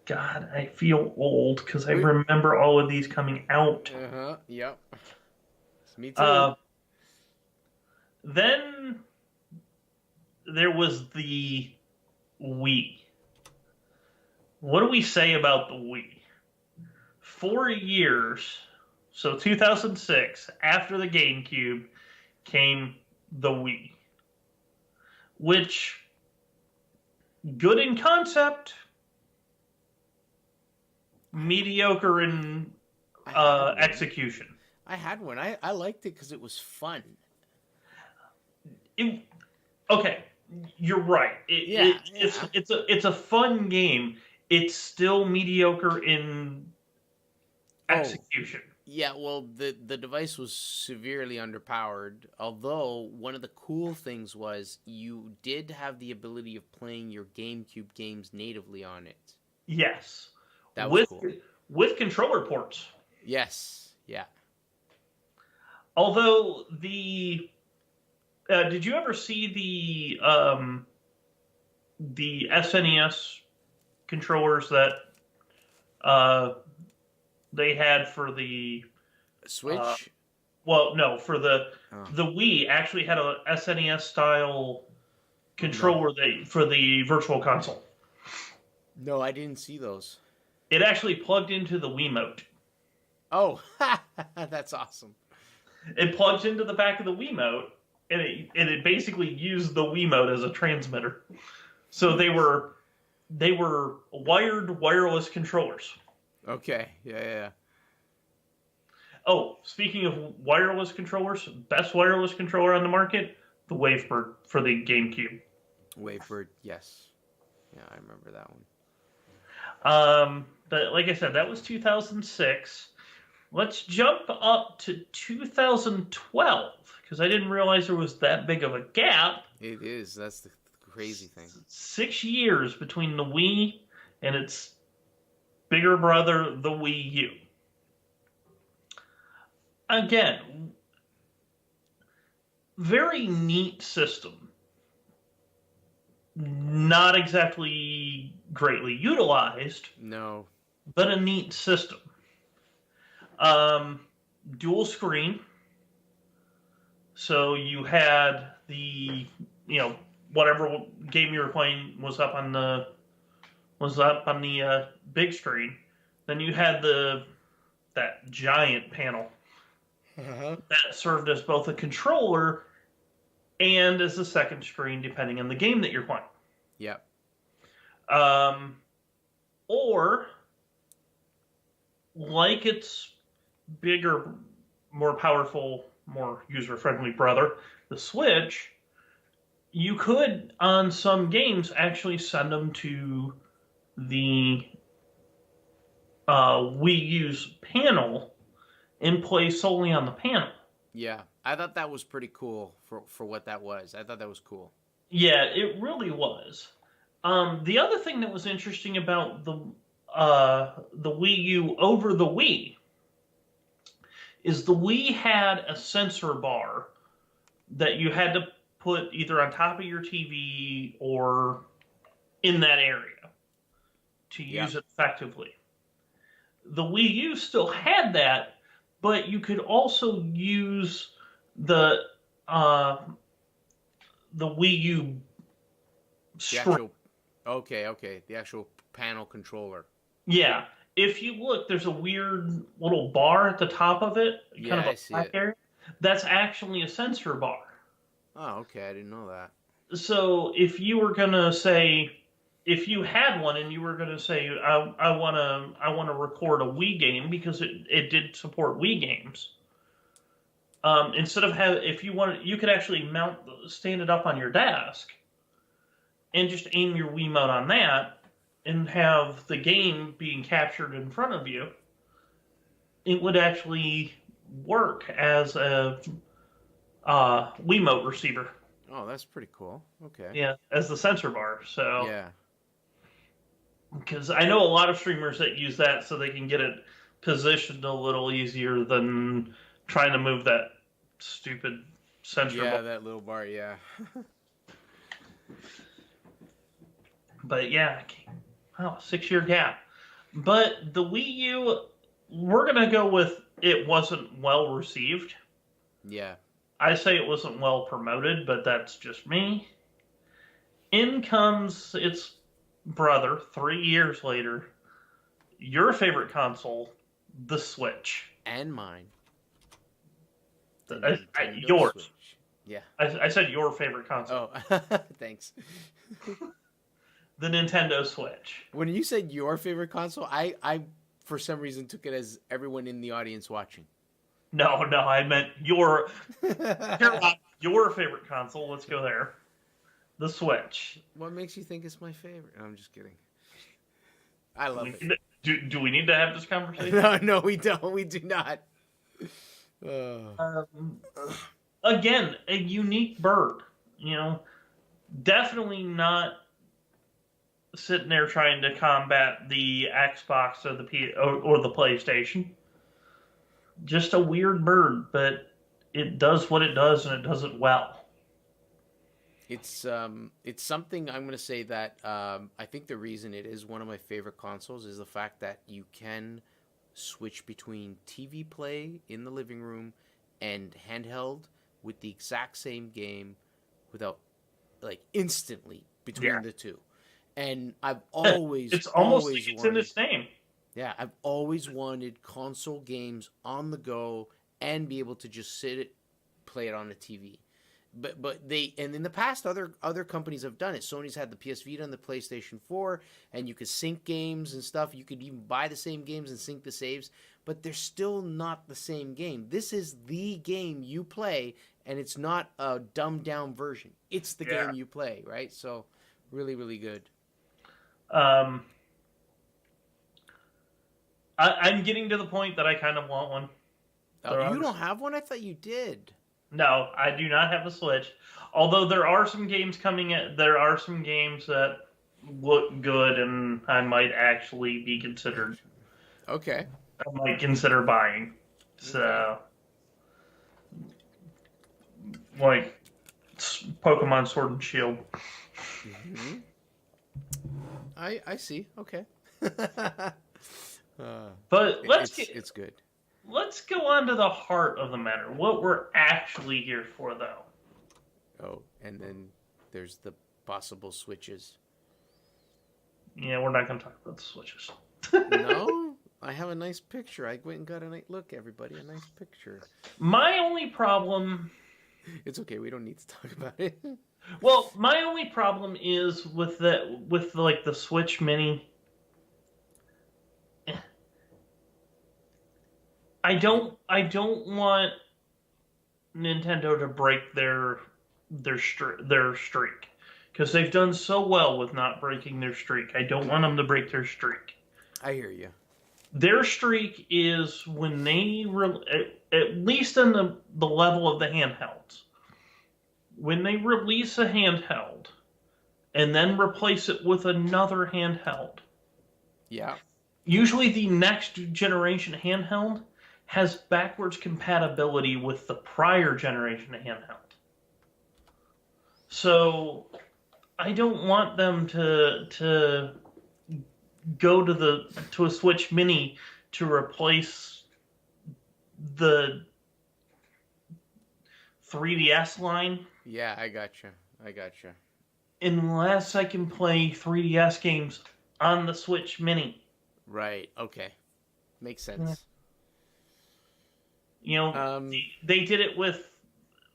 [SPEAKER 3] God, I feel old because I remember all of these coming out.
[SPEAKER 1] Yep. Me too.
[SPEAKER 3] Then there was the Wii. What do we say about the Wii? 4 years, so 2006, after the GameCube, came the Wii, which, good in concept, mediocre in execution.
[SPEAKER 1] I had one. I liked it because it was fun.
[SPEAKER 3] Okay, you're right. It's a fun game. It's still mediocre in execution.
[SPEAKER 1] Yeah, well, the device was severely underpowered, although one of the cool things was you did have the ability of playing your GameCube games natively on it.
[SPEAKER 3] Yes.
[SPEAKER 1] That was cool.
[SPEAKER 3] With controller ports.
[SPEAKER 1] Yes, yeah.
[SPEAKER 3] Although did you ever see the SNES controllers that they had for the
[SPEAKER 1] Switch?
[SPEAKER 3] Well, no, for the Wii actually had a SNES style controller for the Virtual Console.
[SPEAKER 1] No, I didn't see those.
[SPEAKER 3] It actually plugged into the Wiimote.
[SPEAKER 1] Oh, that's awesome.
[SPEAKER 3] It plugs into the back of the Wiimote, and it basically used the Wiimote as a transmitter. So they were wired wireless controllers.
[SPEAKER 1] Okay, yeah.
[SPEAKER 3] Oh, speaking of wireless controllers, best wireless controller on the market, the Wavebird for the GameCube.
[SPEAKER 1] Wavebird, yes. Yeah, I remember that one.
[SPEAKER 3] But like I said, that was 2006. Let's jump up to 2012, because I didn't realize there was that big of a gap.
[SPEAKER 1] It is. That's the crazy thing.
[SPEAKER 3] 6 years between the Wii and its bigger brother, the Wii U. Again, very neat system. Not exactly greatly utilized.
[SPEAKER 1] No.
[SPEAKER 3] But a neat system. Dual screen. So you had the, whatever game you were playing was up on the big screen. Then you had that giant panel that served as both a controller and as a second screen, depending on the game that you're playing.
[SPEAKER 1] Yep.
[SPEAKER 3] Or, like its bigger, more powerful, more user-friendly brother, the Switch, you could, on some games, actually send them to the Wii U's panel and play solely on the panel.
[SPEAKER 1] Yeah, I thought that was pretty cool for what that was. I thought that was cool.
[SPEAKER 3] Yeah, it really was. The other thing that was interesting about the Wii U over the Wii is the Wii had a sensor bar that you had to put either on top of your TV or in that area to use it effectively. The Wii U still had that, but you could also use the Wii U
[SPEAKER 1] the actual panel controller.
[SPEAKER 3] Yeah. If you look, there's a weird little bar at the top of it, kind of a black area. That's actually a sensor bar.
[SPEAKER 1] Oh, okay. I didn't know that.
[SPEAKER 3] So if you were gonna say, if you had one and you were gonna say, I wanna record a Wii game because it did support Wii games. Instead of if you wanted, you could actually stand it up on your desk, and just aim your Wiimote on that, and have the game being captured in front of you. It would actually work as a Wiimote receiver.
[SPEAKER 1] Oh, that's pretty cool. Okay.
[SPEAKER 3] Yeah, as the sensor bar. So
[SPEAKER 1] yeah,
[SPEAKER 3] because I know a lot of streamers that use that so they can get it positioned a little easier than trying to move that stupid sensor bar.
[SPEAKER 1] Yeah, that little bar. Yeah.
[SPEAKER 3] But yeah, 6-year gap. But the Wii U, we're gonna go with it wasn't well received.
[SPEAKER 1] Yeah.
[SPEAKER 3] I say it wasn't well promoted, but that's just me. In comes its brother 3 years later. Your favorite console, the Switch.
[SPEAKER 1] And mine.
[SPEAKER 3] Yours.
[SPEAKER 1] Switch. Yeah.
[SPEAKER 3] I said your favorite console.
[SPEAKER 1] Oh, thanks.
[SPEAKER 3] The Nintendo Switch.
[SPEAKER 1] When you said your favorite console, I for some reason took it as everyone in the audience watching.
[SPEAKER 3] No, I meant your favorite console. Let's go there. The Switch.
[SPEAKER 1] What makes you think it's my favorite? I'm just kidding. I love it.
[SPEAKER 3] Do we need to have this conversation?
[SPEAKER 1] No, we don't. We do not.
[SPEAKER 3] Again, a unique bird. Definitely not sitting there trying to combat the Xbox or the PlayStation. Just a weird bird, but it does what it does, and it does it well.
[SPEAKER 1] It's something I'm going to say that I think the reason it is one of my favorite consoles is the fact that you can switch between TV play in the living room and handheld with the exact same game without, instantly between the two. And I've always...
[SPEAKER 3] It's almost like it's in its name.
[SPEAKER 1] Yeah, I've always wanted console games on the go and be able to just play it on the TV. But in the past, other companies have done it. Sony's had the PS Vita and the PlayStation 4, and you could sync games and stuff. You could even buy the same games and sync the saves, but they're still not the same game. This is the game you play, and it's not a dumbed down version. It's the game you play, right? So, really, really good.
[SPEAKER 3] I'm getting to the point that I kind of want one.
[SPEAKER 1] Oh, you don't have one? I thought you did.
[SPEAKER 3] No, I do not have a Switch. Although there are some games there are some games that look good, and I might actually be considered.
[SPEAKER 1] Okay.
[SPEAKER 3] I might consider buying. So, like Pokemon Sword and Shield.
[SPEAKER 1] Mm-hmm. I see. Okay.
[SPEAKER 3] But
[SPEAKER 1] it's good.
[SPEAKER 3] Let's go on to the heart of the matter. What we're actually here for, though.
[SPEAKER 1] Oh, and then there's the possible switches.
[SPEAKER 3] Yeah, we're not going to talk about the switches.
[SPEAKER 1] No? I have a nice picture. I went and got a nice look, everybody. A nice picture.
[SPEAKER 3] My only problem...
[SPEAKER 1] It's okay. We don't need to talk about it.
[SPEAKER 3] Well, my only problem is with the Switch Mini. I don't want Nintendo to break their streak. because they've done so well with not breaking their streak. I don't want them to break their streak.
[SPEAKER 1] I hear you.
[SPEAKER 3] Their streak is when they, at least in the level of the handhelds, when they release a handheld and then replace it with another handheld.
[SPEAKER 1] Yeah.
[SPEAKER 3] Usually the next generation handheld has backwards compatibility with the prior generation handheld. So I don't want them to go to a Switch Mini to replace the 3DS line.
[SPEAKER 1] Yeah, I gotcha.
[SPEAKER 3] Unless I can play 3DS games on the Switch Mini.
[SPEAKER 1] Right. Okay. Makes sense.
[SPEAKER 3] You know, they did it with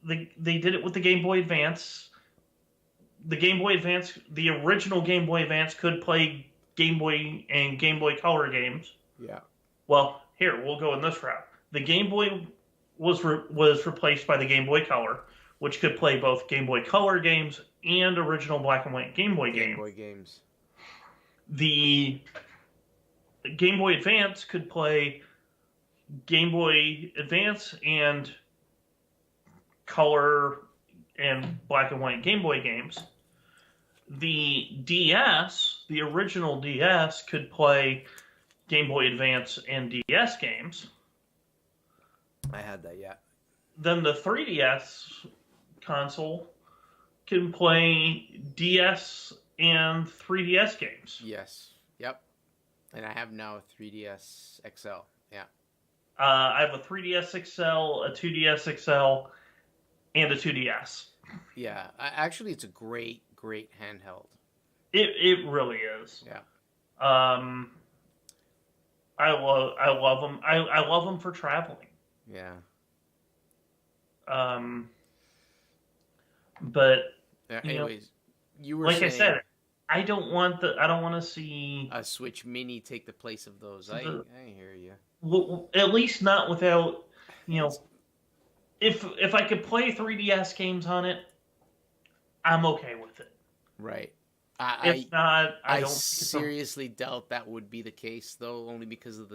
[SPEAKER 3] the Game Boy Advance. The Game Boy Advance, the original Game Boy Advance, could play Game Boy and Game Boy Color games.
[SPEAKER 1] Yeah.
[SPEAKER 3] Well, here we'll go in this route. The Game Boy was replaced by the Game Boy Color, which could play both Game Boy Color games and original black and white Game Boy games. The Game Boy Advance could play Game Boy Advance and color and black and white Game Boy games. The DS, the original DS, could play Game Boy Advance and DS games.
[SPEAKER 1] I had that, yeah.
[SPEAKER 3] Then the 3DS console can play DS and 3DS games.
[SPEAKER 1] Yes. Yep. And I have now a 3DS XL. Yeah.
[SPEAKER 3] I have a 3DS XL, a 2DS XL, and a 2DS.
[SPEAKER 1] Yeah. Actually, it's a great handheld.
[SPEAKER 3] It really is.
[SPEAKER 1] Yeah.
[SPEAKER 3] I love them. I love them for traveling.
[SPEAKER 1] Yeah.
[SPEAKER 3] But
[SPEAKER 1] anyways, you were
[SPEAKER 3] like
[SPEAKER 1] saying,
[SPEAKER 3] I said, I don't want to see
[SPEAKER 1] a Switch Mini take the place of those. I hear you.
[SPEAKER 3] At least not without, if I could play 3DS games on it, I'm okay with it.
[SPEAKER 1] Right.
[SPEAKER 3] If not, I don't
[SPEAKER 1] seriously doubt that would be the case, though, only because of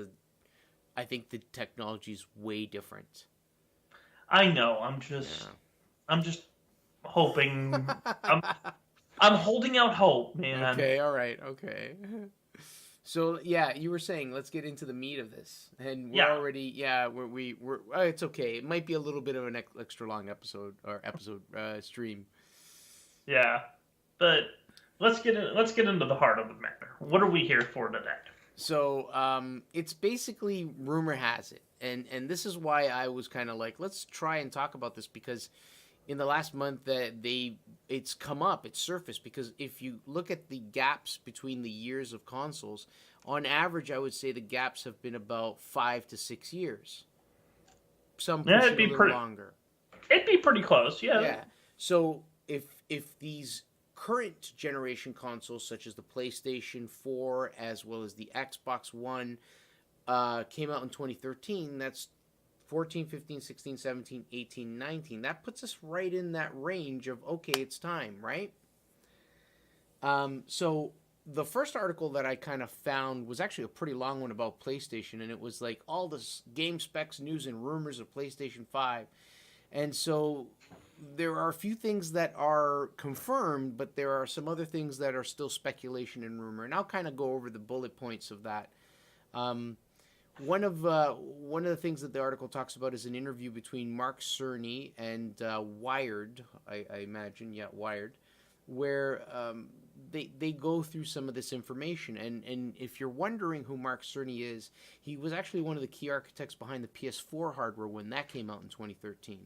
[SPEAKER 1] I think the technology is way different.
[SPEAKER 3] I know. I'm just hoping. I'm holding out hope, man.
[SPEAKER 1] Okay. All right. Okay. So yeah, you were saying let's get into the meat of this, and we're already we're it's okay. It might be a little bit of an extra long episode stream.
[SPEAKER 3] Yeah, but let's get into the heart of the matter. What are we here for today?
[SPEAKER 1] So it's basically rumor has it, and this is why I was kind of like, let's try and talk about this, because in the last month it's come up, it's surfaced, because if you look at the gaps between the years of consoles, on average, I would say the gaps have been about 5 to 6 years. Some pushing
[SPEAKER 3] it'd be
[SPEAKER 1] a little longer.
[SPEAKER 3] It'd be pretty close, yeah.
[SPEAKER 1] Yeah. So if these current generation consoles, such as the PlayStation 4 as well as the Xbox One, came out in 2013, that's 14, 15, 16, 17, 18, 19. That puts us right in that range of, okay, it's time, right? So the first article that I kind of found was actually a pretty long one about PlayStation, and it was like all this game specs, news, and rumors of PlayStation 5. And so there are a few things that are confirmed, but there are some other things that are still speculation and rumor. And I'll kind of go over the bullet points of that. One of the things that the article talks about is an interview between Mark Cerny and Wired, I imagine, Wired, where they go through some of this information. And if you're wondering who Mark Cerny is, he was actually one of the key architects behind the PS4 hardware when that came out in 2013.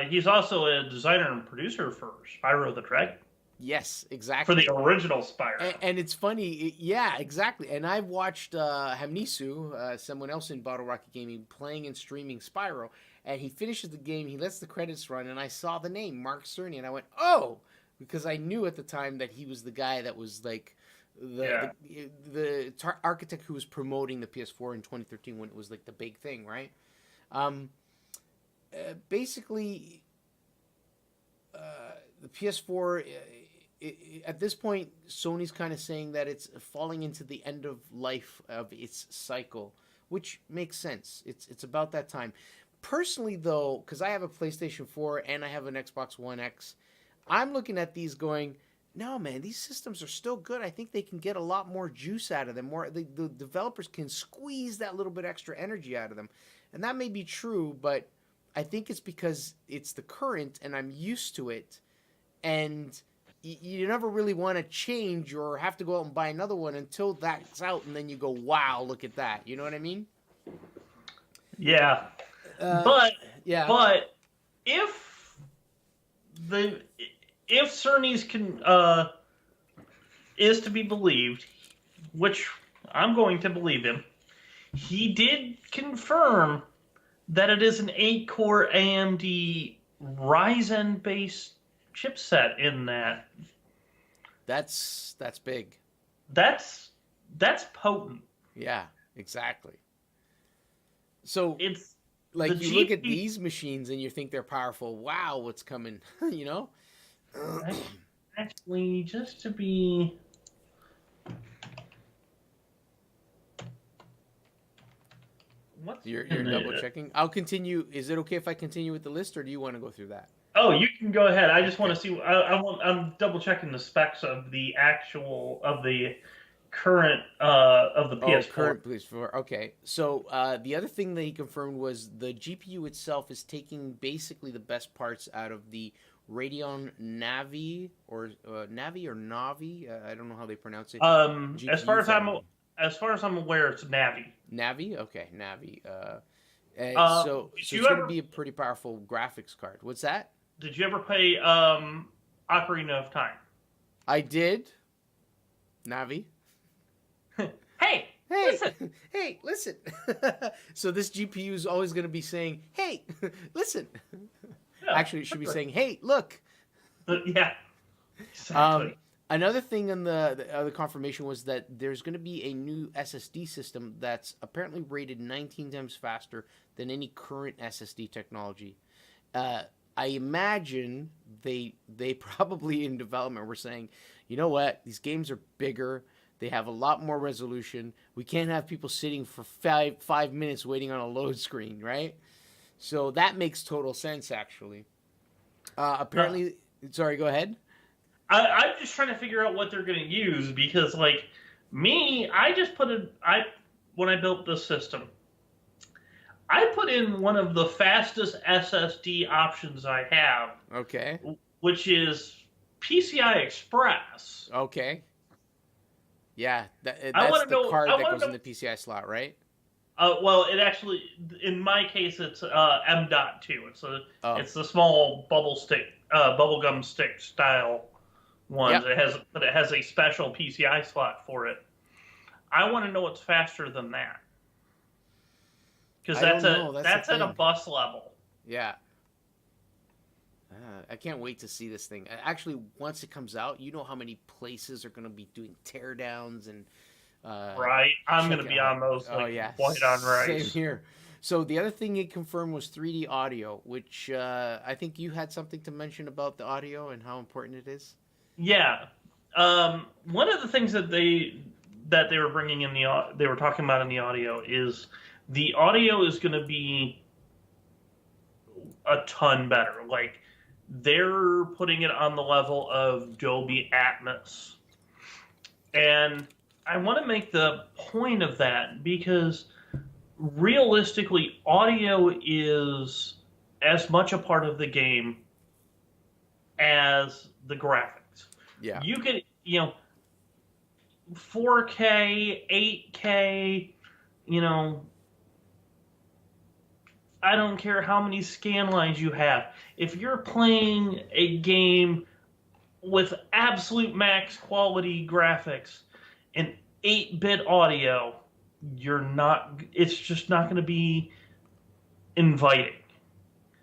[SPEAKER 3] He's also a designer and producer for Spyro the Dragon.
[SPEAKER 1] Yes, exactly.
[SPEAKER 3] For the original Spyro.
[SPEAKER 1] And it's funny, yeah, exactly. And I've watched Hamnisu, someone else in Bottle Rocket Gaming, playing and streaming Spyro, and he finishes the game, he lets the credits run, and I saw the name, Mark Cerny, and I went, oh! Because I knew at the time that he was the guy that was like the architect who was promoting the PS4 in 2013 when it was like the big thing, right? Basically, the PS4, at this point, Sony's kind of saying that it's falling into the end of life of its cycle, which makes sense. It's about that time. Personally, though, because I have a PlayStation 4 and I have an Xbox One X, I'm looking at these going, no, man, these systems are still good. I think they can get a lot more juice out of them. The developers can squeeze that little bit extra energy out of them. And that may be true, but I think it's because it's the current and I'm used to it. And you never really want to change or have to go out and buy another one until that's out. And then you go, wow, look at that. You know what I mean?
[SPEAKER 3] Yeah. But if Cerny's is to be believed, which I'm going to believe him, he did confirm that it is an 8-core AMD Ryzen-based chipset in that.
[SPEAKER 1] That's big.
[SPEAKER 3] That's potent.
[SPEAKER 1] Yeah, exactly. So
[SPEAKER 3] it's
[SPEAKER 1] like you look at these machines and you think they're powerful. Wow, what's coming? You know?
[SPEAKER 3] Actually, just to be...
[SPEAKER 1] You're double checking. I'll continue. Is it okay if I continue with the list, or do you want to go through that?
[SPEAKER 3] Oh, you can go ahead. I just want to see. I'm double checking the specs of the current of the PS4.
[SPEAKER 1] Oh, current PS4. Okay. So the other thing that he confirmed was the GPU itself is taking basically the best parts out of the Radeon Navi or Navi. I don't know how they pronounce it.
[SPEAKER 3] As far as I'm aware, it's Navi.
[SPEAKER 1] Navi? Okay, Navi. So it's going to be a pretty powerful graphics card. What's that?
[SPEAKER 3] Did you ever play Ocarina of Time?
[SPEAKER 1] I did. Navi.
[SPEAKER 3] Hey, listen.
[SPEAKER 1] Hey, listen. So this GPU is always going to be saying, hey, listen. Yeah, actually, it should be saying, hey, look.
[SPEAKER 3] Yeah, exactly.
[SPEAKER 1] Another thing in the other confirmation was that there's going to be a new SSD system that's apparently rated 19 times faster than any current SSD technology. I imagine they probably in development were saying, you know what, these games are bigger. They have a lot more resolution. We can't have people sitting for five minutes waiting on a load screen, right? So that makes total sense, actually. Apparently, sorry, go ahead.
[SPEAKER 3] I'm just trying to figure out what they're going to use because, like, me, when I built this system, I put in one of the fastest SSD options I have.
[SPEAKER 1] Okay.
[SPEAKER 3] Which is PCI Express.
[SPEAKER 1] Okay. Yeah, that's the card that goes in the PCI slot, right?
[SPEAKER 3] Well, it actually, in my case, it's M.2. It's the small bubblegum stick style one. Yep. It has a special PCI slot for it. I want to know what's faster than that, because that's at a bus level.
[SPEAKER 1] Yeah. I can't wait to see this thing. Actually, once it comes out, you know how many places are going to be doing teardowns and.
[SPEAKER 3] Right, I'm going to be on those. White on rice.
[SPEAKER 1] Same here. So the other thing it confirmed was 3D audio, which I think you had something to mention about the audio and how important it is.
[SPEAKER 3] Yeah, one of the things that they were bringing in they were talking about in the audio is the audio is going to be a ton better. Like they're putting it on the level of Dolby Atmos, and I want to make the point of that because realistically, audio is as much a part of the game as the graphics.
[SPEAKER 1] Yeah.
[SPEAKER 3] You can, 4K, 8K, I don't care how many scan lines you have. If you're playing a game with absolute max quality graphics and 8-bit audio, it's just not going to be inviting.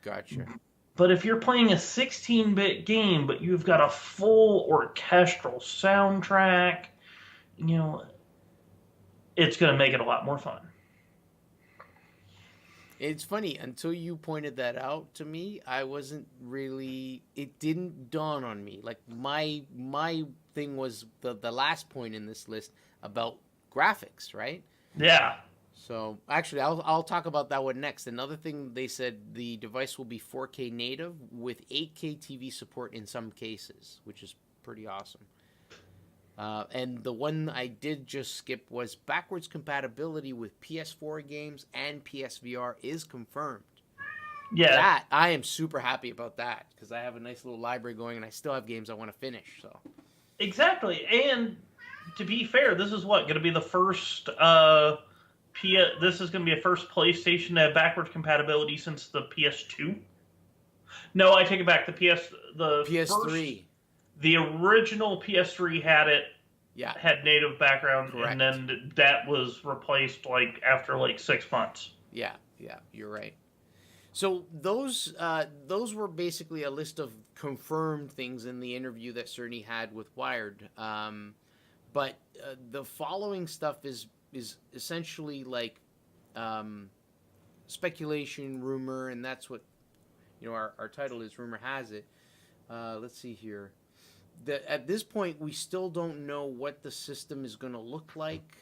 [SPEAKER 1] Gotcha.
[SPEAKER 3] But if you're playing a 16-bit game, but you've got a full orchestral soundtrack, it's going to make it a lot more fun.
[SPEAKER 1] It's funny, until you pointed that out to me, I wasn't really, it didn't dawn on me. Like my thing was the last point in this list about graphics, right?
[SPEAKER 3] Yeah.
[SPEAKER 1] So actually, I'll talk about that one next. Another thing they said, the device will be 4K native with 8K TV support in some cases, which is pretty awesome. And the one I did just skip was backwards compatibility with PS4 games and PSVR is confirmed.
[SPEAKER 3] Yeah.
[SPEAKER 1] That I am super happy about that because I have a nice little library going and I still have games I want to finish. So
[SPEAKER 3] Exactly. And to be fair, this is what going to be the first this is going to be a first PlayStation to have backwards compatibility since the PS2. No, I take it back. The
[SPEAKER 1] PS3.
[SPEAKER 3] The original PS3 had it.
[SPEAKER 1] Yeah.
[SPEAKER 3] Had native background,
[SPEAKER 1] Correct.
[SPEAKER 3] and then that was replaced after 6 months.
[SPEAKER 1] Yeah, you're right. So those were basically a list of confirmed things in the interview that Cerny had with Wired. But the following stuff is essentially speculation, rumor, and that's what our title is. Rumor has it. Let's see here. At this point, we still don't know what the system is going to look like,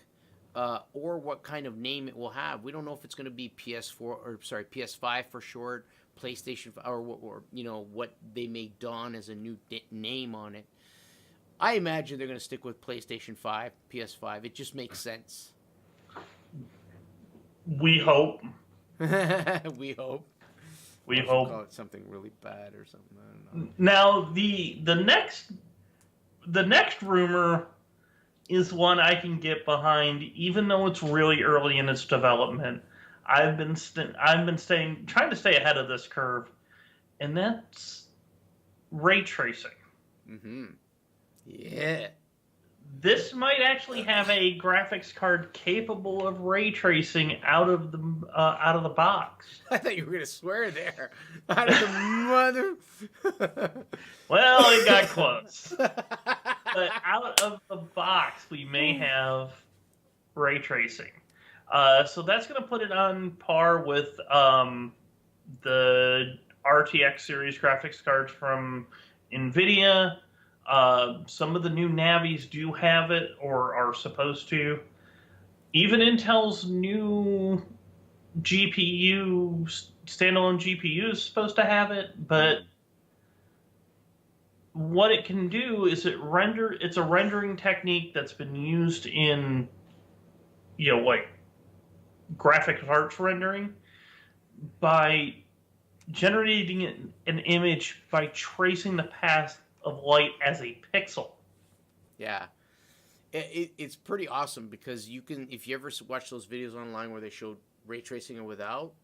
[SPEAKER 1] or what kind of name it will have. We don't know if it's going to be PS5 for short, PlayStation, or what they may don as a new name on it. I imagine they're going to stick with PlayStation 5, PS5. It just makes sense.
[SPEAKER 3] We hope.
[SPEAKER 1] We hope.
[SPEAKER 3] We hope.
[SPEAKER 1] Call it something really bad or something. I don't know.
[SPEAKER 3] Now the next rumor is one I can get behind, even though it's really early in its development. I've been trying to stay ahead of this curve, and that's ray tracing.
[SPEAKER 1] Mm-hmm. Yeah.
[SPEAKER 3] This might actually have a graphics card capable of ray tracing out of the box.
[SPEAKER 1] I thought you were gonna swear there. Out of the mother.
[SPEAKER 3] Well, it got close. But out of the box, we may have ray tracing. So that's going to put it on par with the RTX series graphics cards from NVIDIA. Some of the new Navis do have it or are supposed to. Even Intel's new standalone GPU is supposed to have it, but what it can do is it's a rendering technique that's been used in graphic arts rendering by generating an image by tracing the path of light as a pixel.
[SPEAKER 1] Yeah. It's pretty awesome because you can, if you ever watch those videos online where they showed ray tracing or without,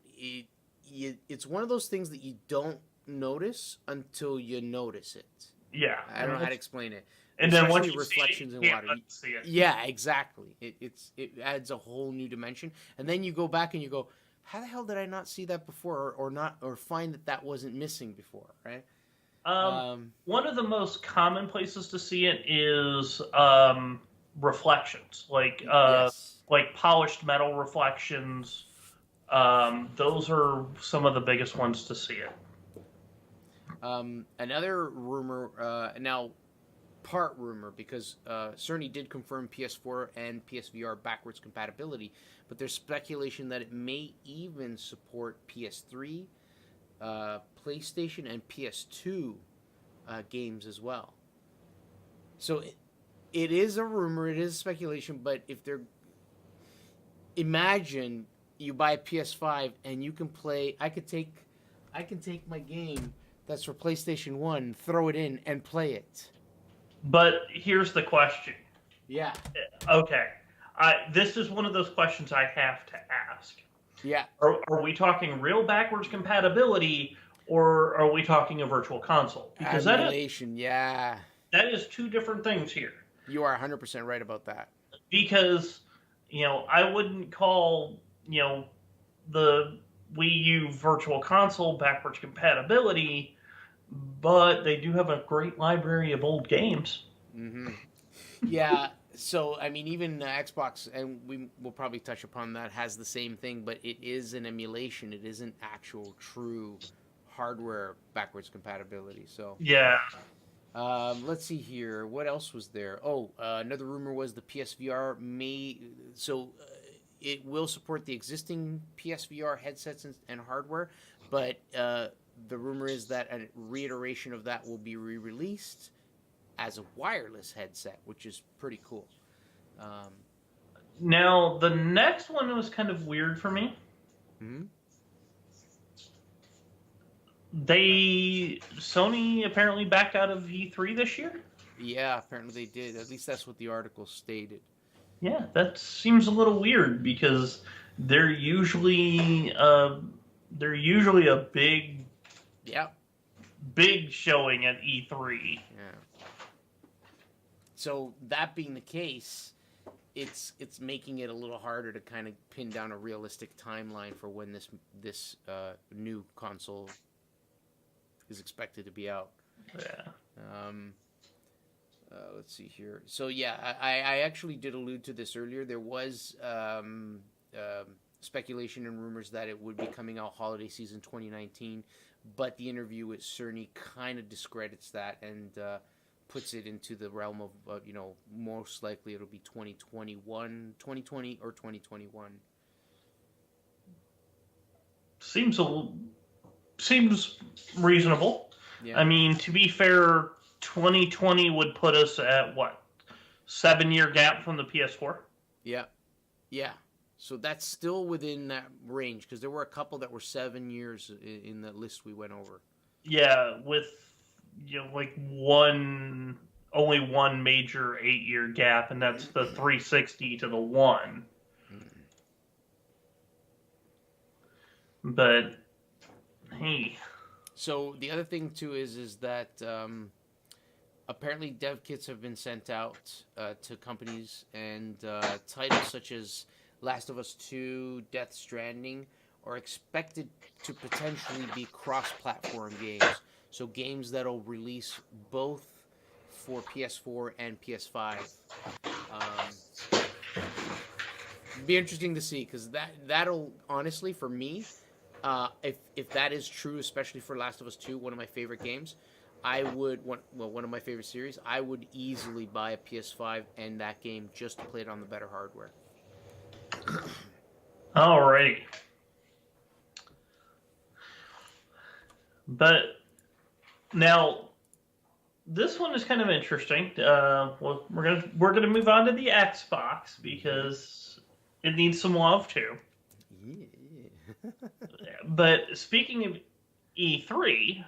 [SPEAKER 1] it's one of those things that you don't notice until you notice it.
[SPEAKER 3] Yeah.
[SPEAKER 1] I don't know how to explain it.
[SPEAKER 3] And then once you
[SPEAKER 1] reflections
[SPEAKER 3] see it,
[SPEAKER 1] in water.
[SPEAKER 3] see it.
[SPEAKER 1] Yeah, exactly. It adds a whole new dimension. And then you go back and you go, how the hell did I not see that before or find that wasn't missing before, right?
[SPEAKER 3] One of the most common places to see it is reflections,
[SPEAKER 1] Yes.
[SPEAKER 3] like polished metal reflections. Those are some of the biggest ones to see it.
[SPEAKER 1] Another rumor, now part rumor, because Cerny did confirm PS4 and PSVR backwards compatibility, but there's speculation that it may even support PS3, PlayStation, and PS2 games as well. So it is a rumor, it is speculation, but if they're... Imagine you buy a PS5 and you can play... I can take my game that's for PlayStation 1, throw it in, and play it.
[SPEAKER 3] But here's the question.
[SPEAKER 1] Yeah.
[SPEAKER 3] Okay. This is one of those questions I have to ask.
[SPEAKER 1] Yeah.
[SPEAKER 3] Are we talking real backwards compatibility, or are we talking a virtual console? Because
[SPEAKER 1] emulation, yeah.
[SPEAKER 3] That is two different things here.
[SPEAKER 1] You are 100% right about that.
[SPEAKER 3] Because, I wouldn't call, the Wii U virtual console backwards compatibility, but they do have a great library of old games.
[SPEAKER 1] Mm-hmm. Yeah. So I mean, even Xbox, and we will probably touch upon that, has the same thing, but it is an emulation. It isn't actual true hardware backwards compatibility. So
[SPEAKER 3] Yeah.
[SPEAKER 1] let's see here. What else was there? Oh, another rumor was the PSVR may. So it will support the existing PSVR headsets and hardware, but the rumor is that a reiteration of that will be re-released as a wireless headset, which is pretty cool. Um,
[SPEAKER 3] Now, the next one was kind of weird for me.
[SPEAKER 1] mhm.
[SPEAKER 3] Sony apparently backed out of E3 this year.
[SPEAKER 1] Yeah, apparently they did. At least that's what the article stated.
[SPEAKER 3] Yeah, that seems a little weird because they're usually uh, they're usually a
[SPEAKER 1] Yeah,
[SPEAKER 3] big showing at E3.
[SPEAKER 1] yeah. So that being the case, it's making it a little harder to kind of pin down a realistic timeline for when this new console is expected to be out.
[SPEAKER 3] Yeah.
[SPEAKER 1] Um, let's see here. So yeah, I actually did allude to this earlier. There was speculation and rumors that it would be coming out holiday season 2019, but the interview with Cerny kind of discredits that and puts it into the realm of most likely it'll be 2020 or 2021.
[SPEAKER 3] Seems reasonable.
[SPEAKER 1] Yeah.
[SPEAKER 3] I mean, to be fair, 2020 would put us at what, 7-year gap from the PS4.
[SPEAKER 1] Yeah. Yeah. So that's still within that range because there were a couple that were 7 years in the list we went over.
[SPEAKER 3] Yeah, with like only one major 8-year gap, and that's the 360 to the one. But hey,
[SPEAKER 1] so the other thing too is that apparently dev kits have been sent out to companies, and titles such as Last of Us 2, Death Stranding are expected to potentially be cross-platform games. So games that'll release both for PS4 and PS5. Be interesting to see because that'll honestly for me, if that is true, especially for Last of Us 2, one of my favorite games, I would one of my favorite series. I would easily buy a PS5 and that game just to play it on the better hardware.
[SPEAKER 3] alrighty. But now this one is kind of interesting. Well, we're gonna move on to the Xbox because it needs some love too.
[SPEAKER 1] Yeah.
[SPEAKER 3] But speaking of E3,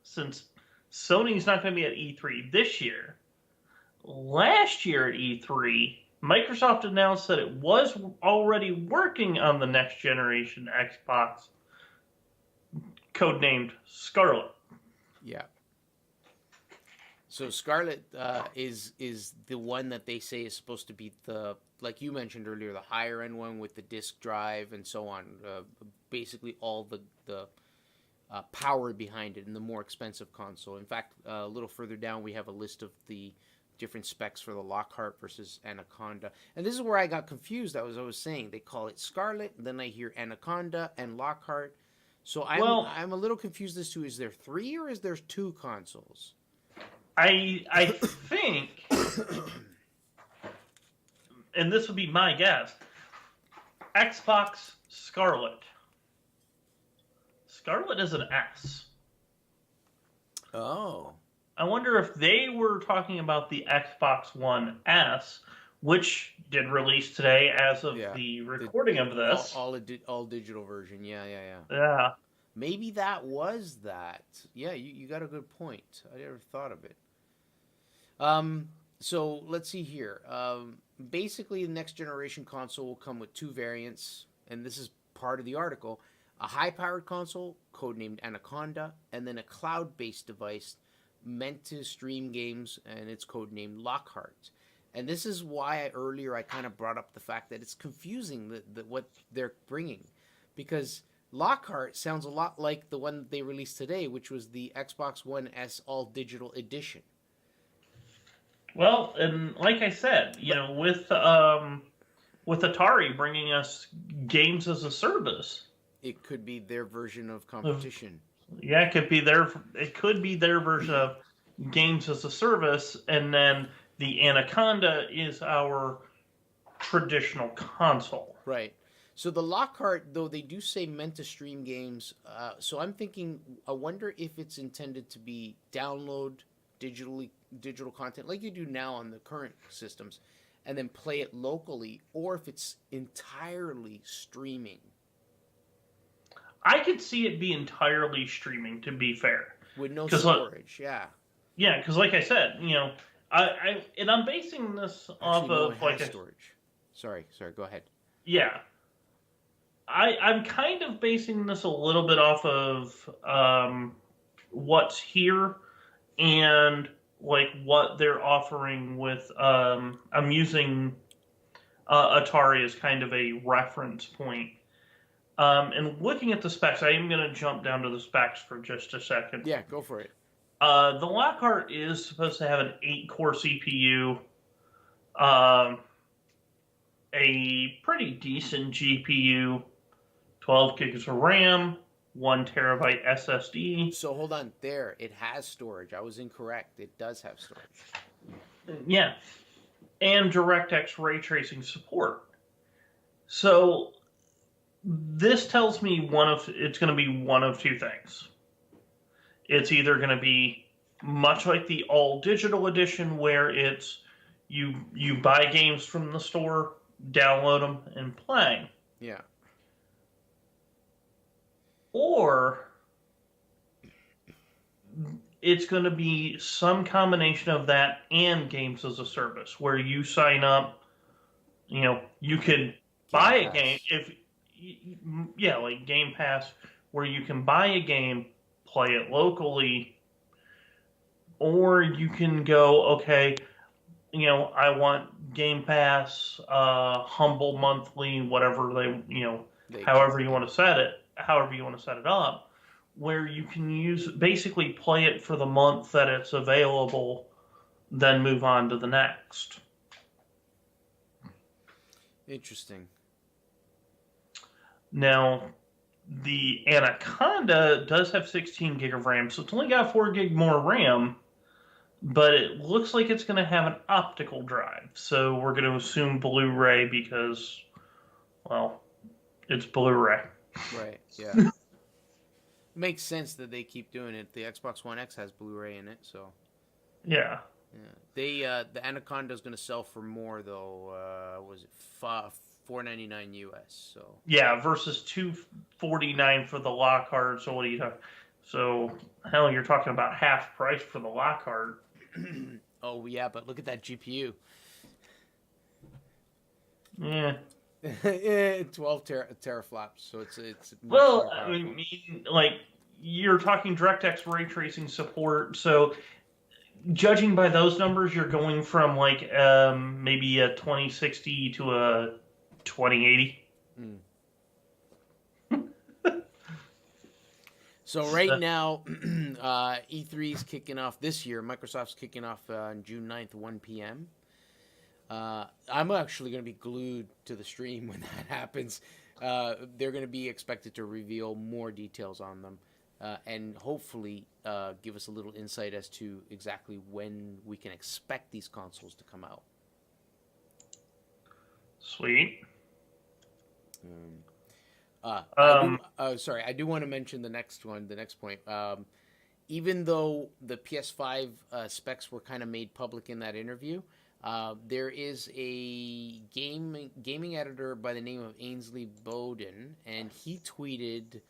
[SPEAKER 3] since Sony's not going to be at E3 this year, last year at E3, Microsoft announced that it was already working on the next generation Xbox, codenamed Scarlet.
[SPEAKER 1] Yeah. So Scarlet is the one that they say is supposed to be the, like you mentioned earlier, the higher end one with the disk drive and so on. Basically all the power behind it and the more expensive console. In fact, a little further down we have a list of the different specs for the Lockhart versus Anaconda. And this is where I got confused. I was saying they call it Scarlet, then I hear Anaconda and Lockhart. So I'm a little confused as to, is there 3 or is there 2 consoles?
[SPEAKER 3] I think, and this would be my guess, Xbox Scarlet. Scarlet is an S.
[SPEAKER 1] Oh.
[SPEAKER 3] I wonder if they were talking about the Xbox One S, which did release today as of the recording of this.
[SPEAKER 1] All digital version. Yeah.
[SPEAKER 3] Yeah.
[SPEAKER 1] Maybe that was that. Yeah, you got a good point. I never thought of it. So let's see here. Basically, the next generation console will come with 2 variants, and this is part of the article. A high-powered console, codenamed Anaconda, and then a cloud-based device meant to stream games, and it's codenamed Lockhart. And this is why earlier I kind of brought up the fact that it's confusing what they're bringing, because Lockhart sounds a lot like the one that they released today, which was the Xbox One S All Digital Edition.
[SPEAKER 3] Well, and like I said, with Atari bringing us games as a service,
[SPEAKER 1] It could be their version of competition.
[SPEAKER 3] yeah, it could be their version of games as a service, and then the Anaconda is our traditional console.
[SPEAKER 1] Right. So the Lockhart, though they do say meant to stream games, so I'm thinking, I wonder if it's intended to be download digital content like you do now on the current systems, and then play it locally, or if it's entirely streaming
[SPEAKER 3] I could see it be entirely streaming, to be fair,
[SPEAKER 1] with no
[SPEAKER 3] 'cause,
[SPEAKER 1] storage.
[SPEAKER 3] yeah, because like I said, I'm basing this off
[SPEAKER 1] Actually, no,
[SPEAKER 3] of
[SPEAKER 1] it
[SPEAKER 3] like
[SPEAKER 1] has
[SPEAKER 3] a
[SPEAKER 1] storage. Sorry, go ahead.
[SPEAKER 3] yeah. I'm kind of basing this a little bit off of what's here and like what they're offering with. I'm using Atari as kind of a reference point. And looking at the specs, I am going to jump down to the specs for just a second.
[SPEAKER 1] Yeah, go for it.
[SPEAKER 3] The Lockhart is supposed to have an 8-core CPU, a pretty decent GPU, 12 gigs of RAM, 1 terabyte SSD.
[SPEAKER 1] So hold on, there it has storage. I was incorrect. It does have storage.
[SPEAKER 3] Yeah, and DirectX ray tracing support. So this tells me it's going to be one of two things. It's either going to be much like the all digital edition, where it's you buy games from the store, download them, and play.
[SPEAKER 1] Yeah.
[SPEAKER 3] Or it's going to be some combination of that and games as a service, where you sign up, you can buy a game like Game Pass, where you can buy a game, play it locally, or you can go, okay, I want Game Pass, humble monthly, whatever however you want to set it up, where you can basically play it for the month that it's available, then move on to the next.
[SPEAKER 1] Interesting.
[SPEAKER 3] Now, the Anaconda does have 16 gig of RAM, so it's only got 4 gig more RAM, but it looks like it's going to have an optical drive. So we're going to assume Blu-ray because, well, it's Blu-ray.
[SPEAKER 1] Right, yeah. Makes sense that they keep doing it. The Xbox One X has Blu-ray in it, so.
[SPEAKER 3] Yeah.
[SPEAKER 1] The Anaconda is going to sell for more, though. Was it $4.99 US? So.
[SPEAKER 3] Yeah, versus $249 for the Lockhart. So what are you talking? So hell, you're talking about half price for the Lockhart.
[SPEAKER 1] Oh yeah, but look at that GPU.
[SPEAKER 3] Yeah.
[SPEAKER 1] 12 teraflops, so it's
[SPEAKER 3] well, I mean, like you're talking DirectX ray tracing support, so judging by those numbers, you're going from like maybe a 2060 to a 2080.
[SPEAKER 1] So right now, E3 is kicking off this year. Microsoft's kicking off on June 9th, 1 p.m. I'm actually going to be glued to the stream when that happens. They're going to be expected to reveal more details on them and hopefully give us a little insight as to exactly when we can expect these consoles to come out.
[SPEAKER 3] Sweet.
[SPEAKER 1] I do want to mention the next point. Even though the PS5 specs were kind of made public in that interview, there is a gaming editor by the name of Ainsley Bowden, and he tweeted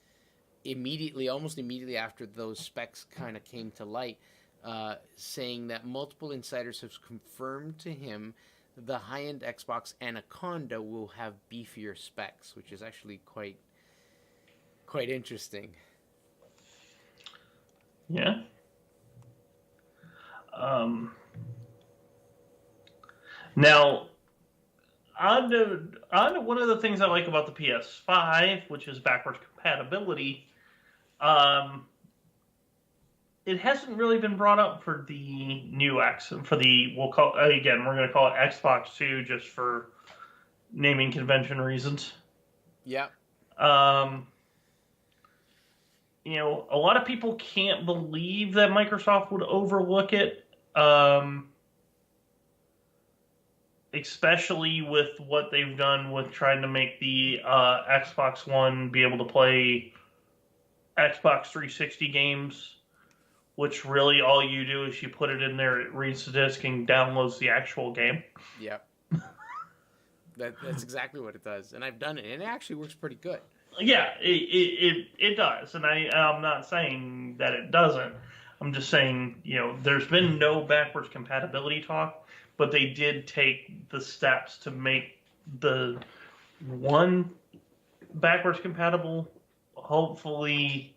[SPEAKER 1] almost immediately after those specs kind of came to light, saying that multiple insiders have confirmed to him the high-end Xbox Anaconda will have beefier specs, which is actually quite interesting.
[SPEAKER 3] Yeah. Now, on to one of the things I like about the PS5, which is backwards compatibility. it hasn't really been brought up for the new X, for the, we're going to call it Xbox 2 just for naming convention reasons.
[SPEAKER 1] Yeah.
[SPEAKER 3] You know, a lot of people can't believe that Microsoft would overlook it, especially with what they've done with trying to make the Xbox One be able to play Xbox 360 games, which really all you do is you put it in there, it reads the disc and downloads the actual game.
[SPEAKER 1] Yeah. That's exactly what it does, and I've done it, and it actually works pretty good.
[SPEAKER 3] Yeah, it does, and I'm not saying that it doesn't. I'm just saying, you know, there's been no backwards compatibility talk, but they did take the steps to make the one backwards compatible. Hopefully,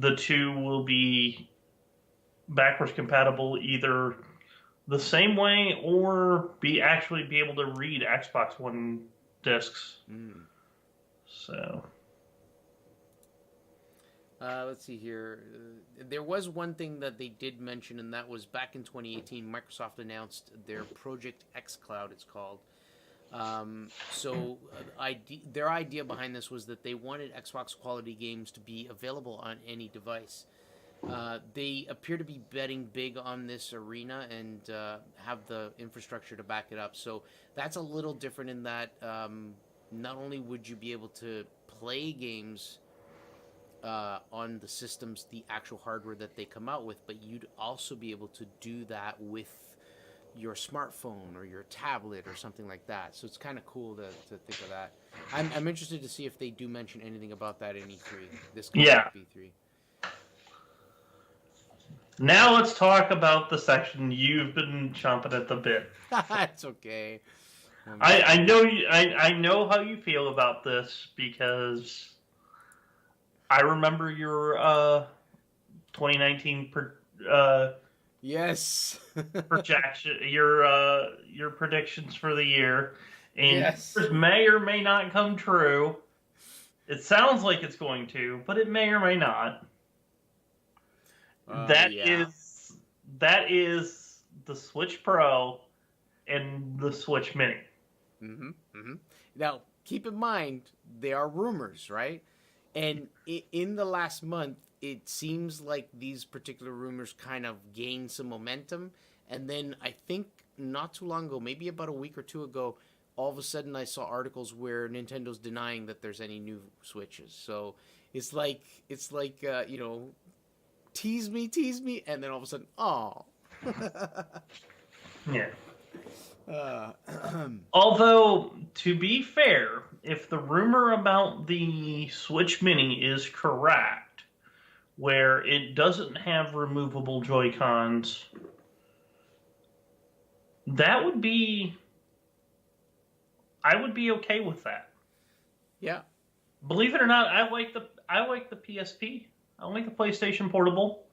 [SPEAKER 3] the two will be backwards compatible either the same way or actually be able to read Xbox One discs. So.
[SPEAKER 1] Let's see here. There was one thing that they did mention, and that was back in 2018, Microsoft announced their Project xCloud, it's called. Their idea behind this was that they wanted Xbox quality games to be available on any device. They appear to be betting big on this arena and have the infrastructure to back it up. So that's a little different in that not only would you be able to play games on the systems, the actual hardware that they come out with, but you'd also be able to do that with your smartphone or your tablet or something like that. So it's kind of cool to think of that. I'm interested to see if they do mention anything about that in E3. This E3.
[SPEAKER 3] Now let's talk about the section you've been chomping at the bit.
[SPEAKER 1] It's okay.
[SPEAKER 3] I know how you feel about this because I remember your 2019
[SPEAKER 1] yes
[SPEAKER 3] projection, your predictions for the year, and
[SPEAKER 1] yes.
[SPEAKER 3] yours may or may not come true. It sounds like it's going to, but it may or may not. That is the Switch Pro and the Switch Mini.
[SPEAKER 1] Now, keep in mind, they are rumors, right? And in the last month, it seems like these particular rumors kind of gained some momentum. And then I think not too long ago, maybe about a week or two ago, all of a sudden I saw articles where Nintendo's denying that there's any new Switches. So it's like you know, tease me, and then all of a sudden, oh.
[SPEAKER 3] Yeah. Although, to be fair, if the rumor about the Switch Mini is correct, where it doesn't have removable Joy-Cons, I would be okay with that.
[SPEAKER 1] Yeah.
[SPEAKER 3] Believe it or not, I like the PSP. I like the PlayStation Portable.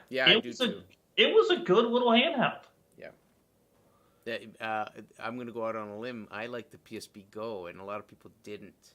[SPEAKER 1] Yeah, I do too.
[SPEAKER 3] It was a good little handheld.
[SPEAKER 1] Yeah. I'm going to go out on a limb. I like the PSP Go, and a lot of people didn't.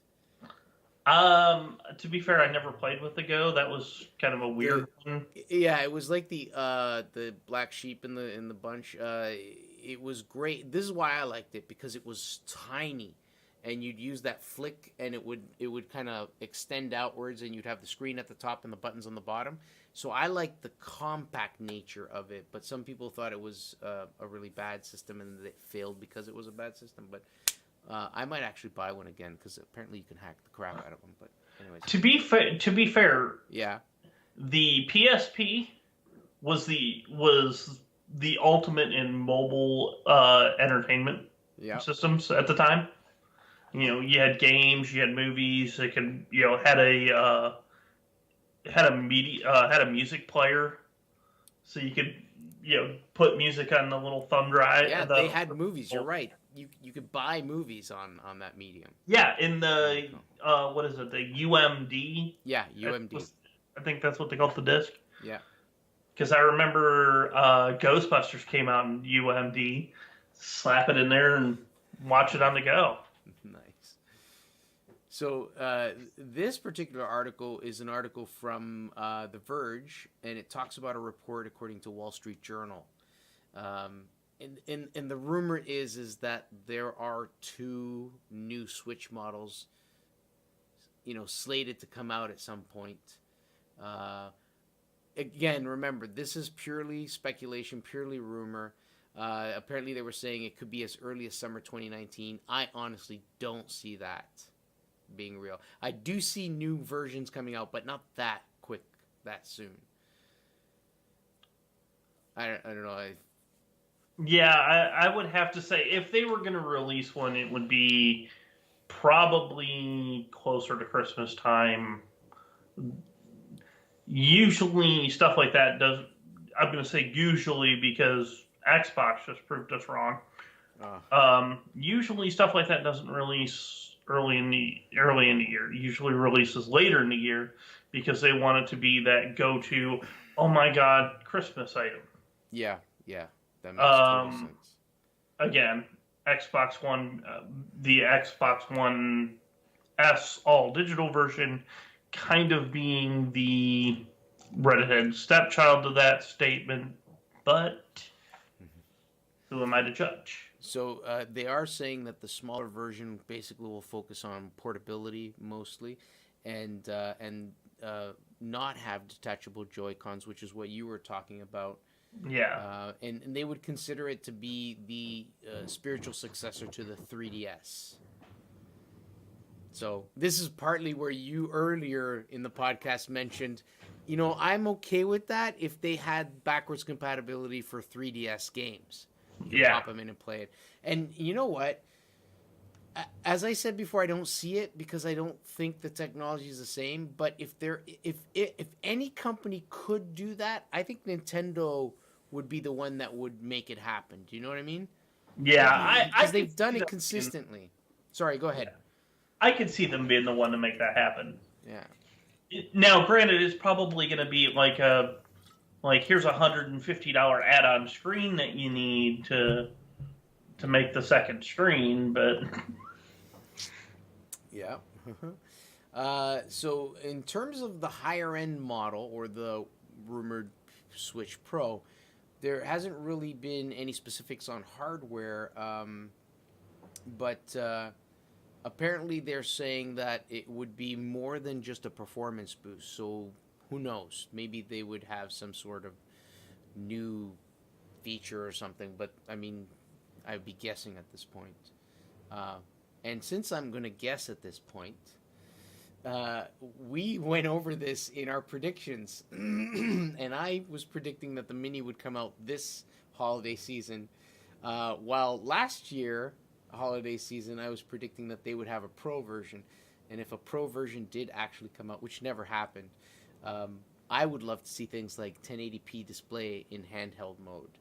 [SPEAKER 3] To be fair, I never played with the Go. That was kind of a weird one.
[SPEAKER 1] Yeah, it was like the black sheep in the bunch. It was great. This is why I liked it, because it was tiny, and you'd use that flick, and it would kind of extend outwards, and you'd have the screen at the top and the buttons on the bottom. So I liked the compact nature of it, but some people thought it was a really bad system, and it failed because it was a bad system. But I might actually buy one again, because apparently you can hack the crap out of them. But anyways,
[SPEAKER 3] to be fair,
[SPEAKER 1] yeah,
[SPEAKER 3] the PSP was the ultimate in mobile entertainment systems at the time. You know, you had games, you had movies. It could, you know, had a music player, so you could, you know, put music on the little thumb drive.
[SPEAKER 1] Yeah, they had movies. You're right. You could buy movies on that medium.
[SPEAKER 3] Yeah, in the what is it? The UMD.
[SPEAKER 1] Yeah, UMD.
[SPEAKER 3] I think that's what they called the disc.
[SPEAKER 1] Yeah.
[SPEAKER 3] Because I remember Ghostbusters came out in UMD. Slap it in there and watch it on the go.
[SPEAKER 1] Nice. So this particular article is an article from The Verge, and it talks about a report according to Wall Street Journal. And the rumor is that there are 2 new Switch models, slated to come out at some point. Again, remember, this is purely speculation, purely rumor. Apparently, they were saying it could be as early as summer 2019. I honestly don't see that being real. I do see new versions coming out, but not that quick, that soon. I don't know.
[SPEAKER 3] Yeah, I would have to say if they were going to release one, it would be probably closer to Christmas time. Usually, stuff like that does. I'm going to say usually because Xbox just proved us wrong. Usually, stuff like that doesn't release early in the year. It usually releases later in the year because they want it to be that go-to. Oh my God, Christmas item.
[SPEAKER 1] Yeah. That makes total sense.
[SPEAKER 3] Again, Xbox One, the Xbox One S all digital version, kind of being the redheaded stepchild to that statement, but who am I to judge?
[SPEAKER 1] So they are saying that the smaller version basically will focus on portability mostly, and not have detachable Joy-Cons, which is what you were talking about.
[SPEAKER 3] Yeah.
[SPEAKER 1] And they would consider it to be the spiritual successor to the 3DS. So this is partly where you earlier in the podcast mentioned, I'm okay with that if they had backwards compatibility for 3DS games. You can pop them in and play it. And you know what? As I said before, I don't see it because I don't think the technology is the same. But if any company could do that, I think Nintendo would be the one that would make it happen. Do you know what I mean?
[SPEAKER 3] Yeah,
[SPEAKER 1] because they've done it consistently. Sorry, go ahead.
[SPEAKER 3] Yeah. I could see them being the one to make that happen.
[SPEAKER 1] Yeah.
[SPEAKER 3] Now, granted, it's probably going to be like here's a $150 add-on screen that you need to make the second screen, but
[SPEAKER 1] yeah. So in terms of the higher end model or the rumored Switch Pro, there hasn't really been any specifics on hardware, but apparently they're saying that it would be more than just a performance boost. So who knows? Maybe they would have some sort of new feature or something, but I mean, I'd be guessing at this point. And since I'm going to guess at this point, we went over this in our predictions, and I was predicting that the Mini would come out this holiday season, while last year, holiday season, I was predicting that they would have a Pro version, and if a Pro version did actually come out, which never happened, I would love to see things like 1080p display in handheld mode,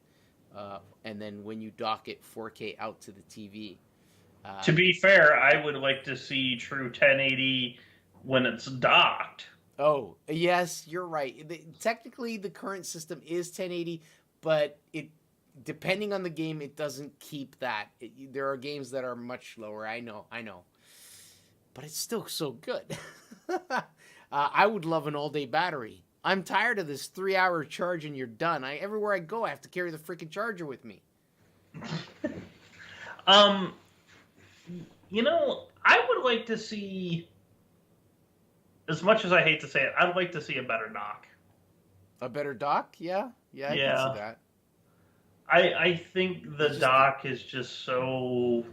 [SPEAKER 1] and then when you dock it 4K out to the TV.
[SPEAKER 3] To be fair, I would like to see true 1080 when it's docked.
[SPEAKER 1] Oh, yes, you're right. Technically, the current system is 1080, but depending on the game, it doesn't keep that. There are games that are much lower. I know. But it's still so good. I would love an all-day battery. I'm tired of this 3-hour charge and you're done. Everywhere I go, I have to carry the freaking charger with me.
[SPEAKER 3] I would like to see, as much as I hate to say it, I'd like to see a better dock.
[SPEAKER 1] A better dock? Yeah, I can see that.
[SPEAKER 3] I think the dock is just so...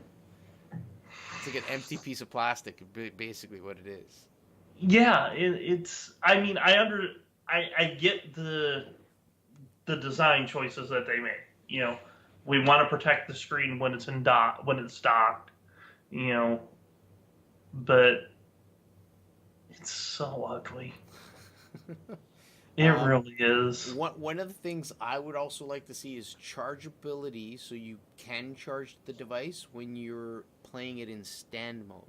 [SPEAKER 1] It's like an empty piece of plastic, basically what it is.
[SPEAKER 3] Yeah, it's... I mean, I get the design choices that they make. We want to protect the screen when it's docked. But it's so ugly. It really is.
[SPEAKER 1] One of the things I would also like to see is chargeability, so you can charge the device when you're playing it in stand mode.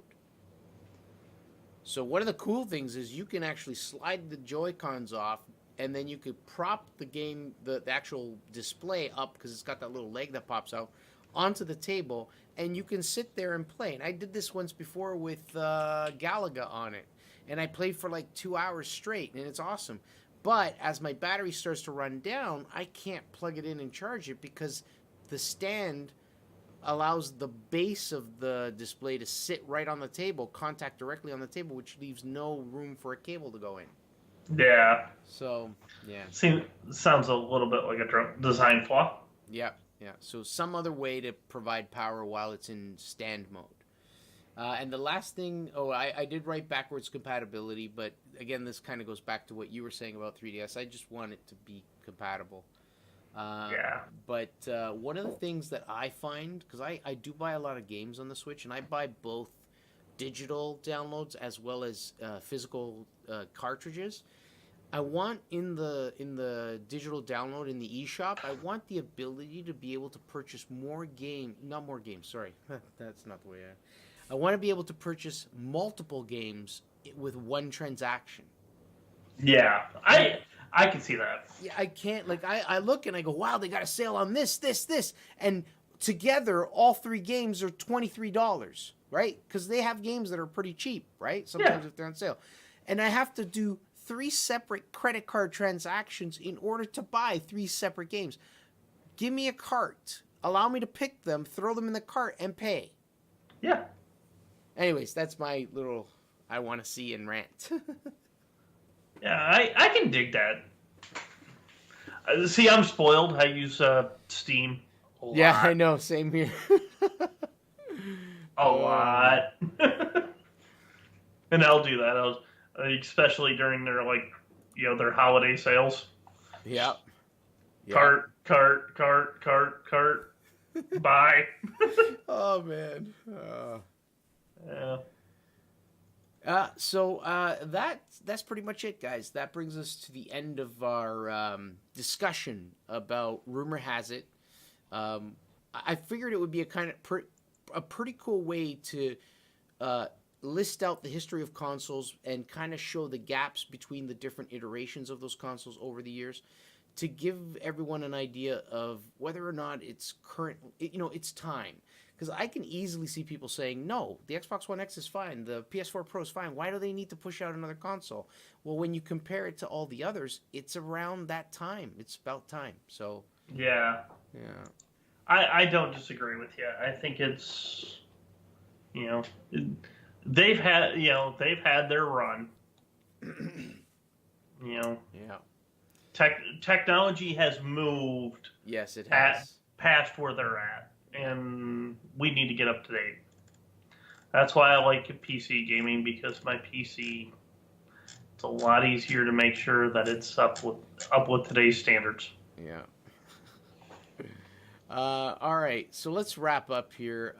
[SPEAKER 1] So one of the cool things is you can actually slide the Joy-Cons off, and then you could prop the game, the actual display up, because it's got that little leg that pops out, onto the table, and you can sit there and play. And I did this once before with Galaga on it, and I played for like 2 hours straight, and it's awesome. But as my battery starts to run down, I can't plug it in and charge it because the stand allows the base of the display to sit right on the table, contact directly on the table, which leaves no room for a cable to go in.
[SPEAKER 3] Yeah.
[SPEAKER 1] So, yeah.
[SPEAKER 3] Sounds a little bit like a design flaw.
[SPEAKER 1] Yeah, yeah. So some other way to provide power while it's in stand mode. And the last thing, I did write backwards compatibility, but again, this kind of goes back to what you were saying about 3DS. I just want it to be compatible.
[SPEAKER 3] Yeah.
[SPEAKER 1] But one of the things that I find, because I do buy a lot of games on the Switch, and I buy both digital downloads as well as physical cartridges. I want in the digital download in the eShop, I want the ability to be able to purchase not more games, sorry. That's not the way I want to be able to purchase multiple games with one transaction.
[SPEAKER 3] Yeah. I can see that.
[SPEAKER 1] Yeah, I can't, like, I look and I go, wow, they got a sale on this, and together, all 3 games are $23, right? Because they have games that are pretty cheap, right? Sometimes if they're on sale. And I have to do 3 separate credit card transactions in order to buy 3 separate games. Give me a cart. Allow me to pick them, throw them in the cart, and pay.
[SPEAKER 3] Yeah.
[SPEAKER 1] Anyways, that's my little I want to see and rant.
[SPEAKER 3] Yeah, I can dig that. See, I'm spoiled. I use Steam a lot.
[SPEAKER 1] Yeah, I know. Same here.
[SPEAKER 3] A lot. And I'll do that. Especially during their their holiday sales.
[SPEAKER 1] Yep.
[SPEAKER 3] Cart. Buy.
[SPEAKER 1] Oh man.
[SPEAKER 3] Yeah.
[SPEAKER 1] So that's pretty much it, guys. That brings us to the end of our discussion about Rumor Has It. I figured it would be a pretty cool way to list out the history of consoles and kind of show the gaps between the different iterations of those consoles over the years, to give everyone an idea of whether or not it's it's time. Because I can easily see people saying, no, the Xbox One X is fine, the PS4 Pro is fine, why do they need to push out another console? Well, when you compare it to all the others, it's around that time. It's about time. So
[SPEAKER 3] yeah. I don't disagree with you. I think it's, they've had their run.
[SPEAKER 1] Yeah.
[SPEAKER 3] Technology has moved.
[SPEAKER 1] Yes, it has.
[SPEAKER 3] Past where they're at. And we need to get up to date. That's why I like PC gaming, because my PC, it's a lot easier to make sure that it's up with today's standards.
[SPEAKER 1] Yeah. All right, so let's wrap up here.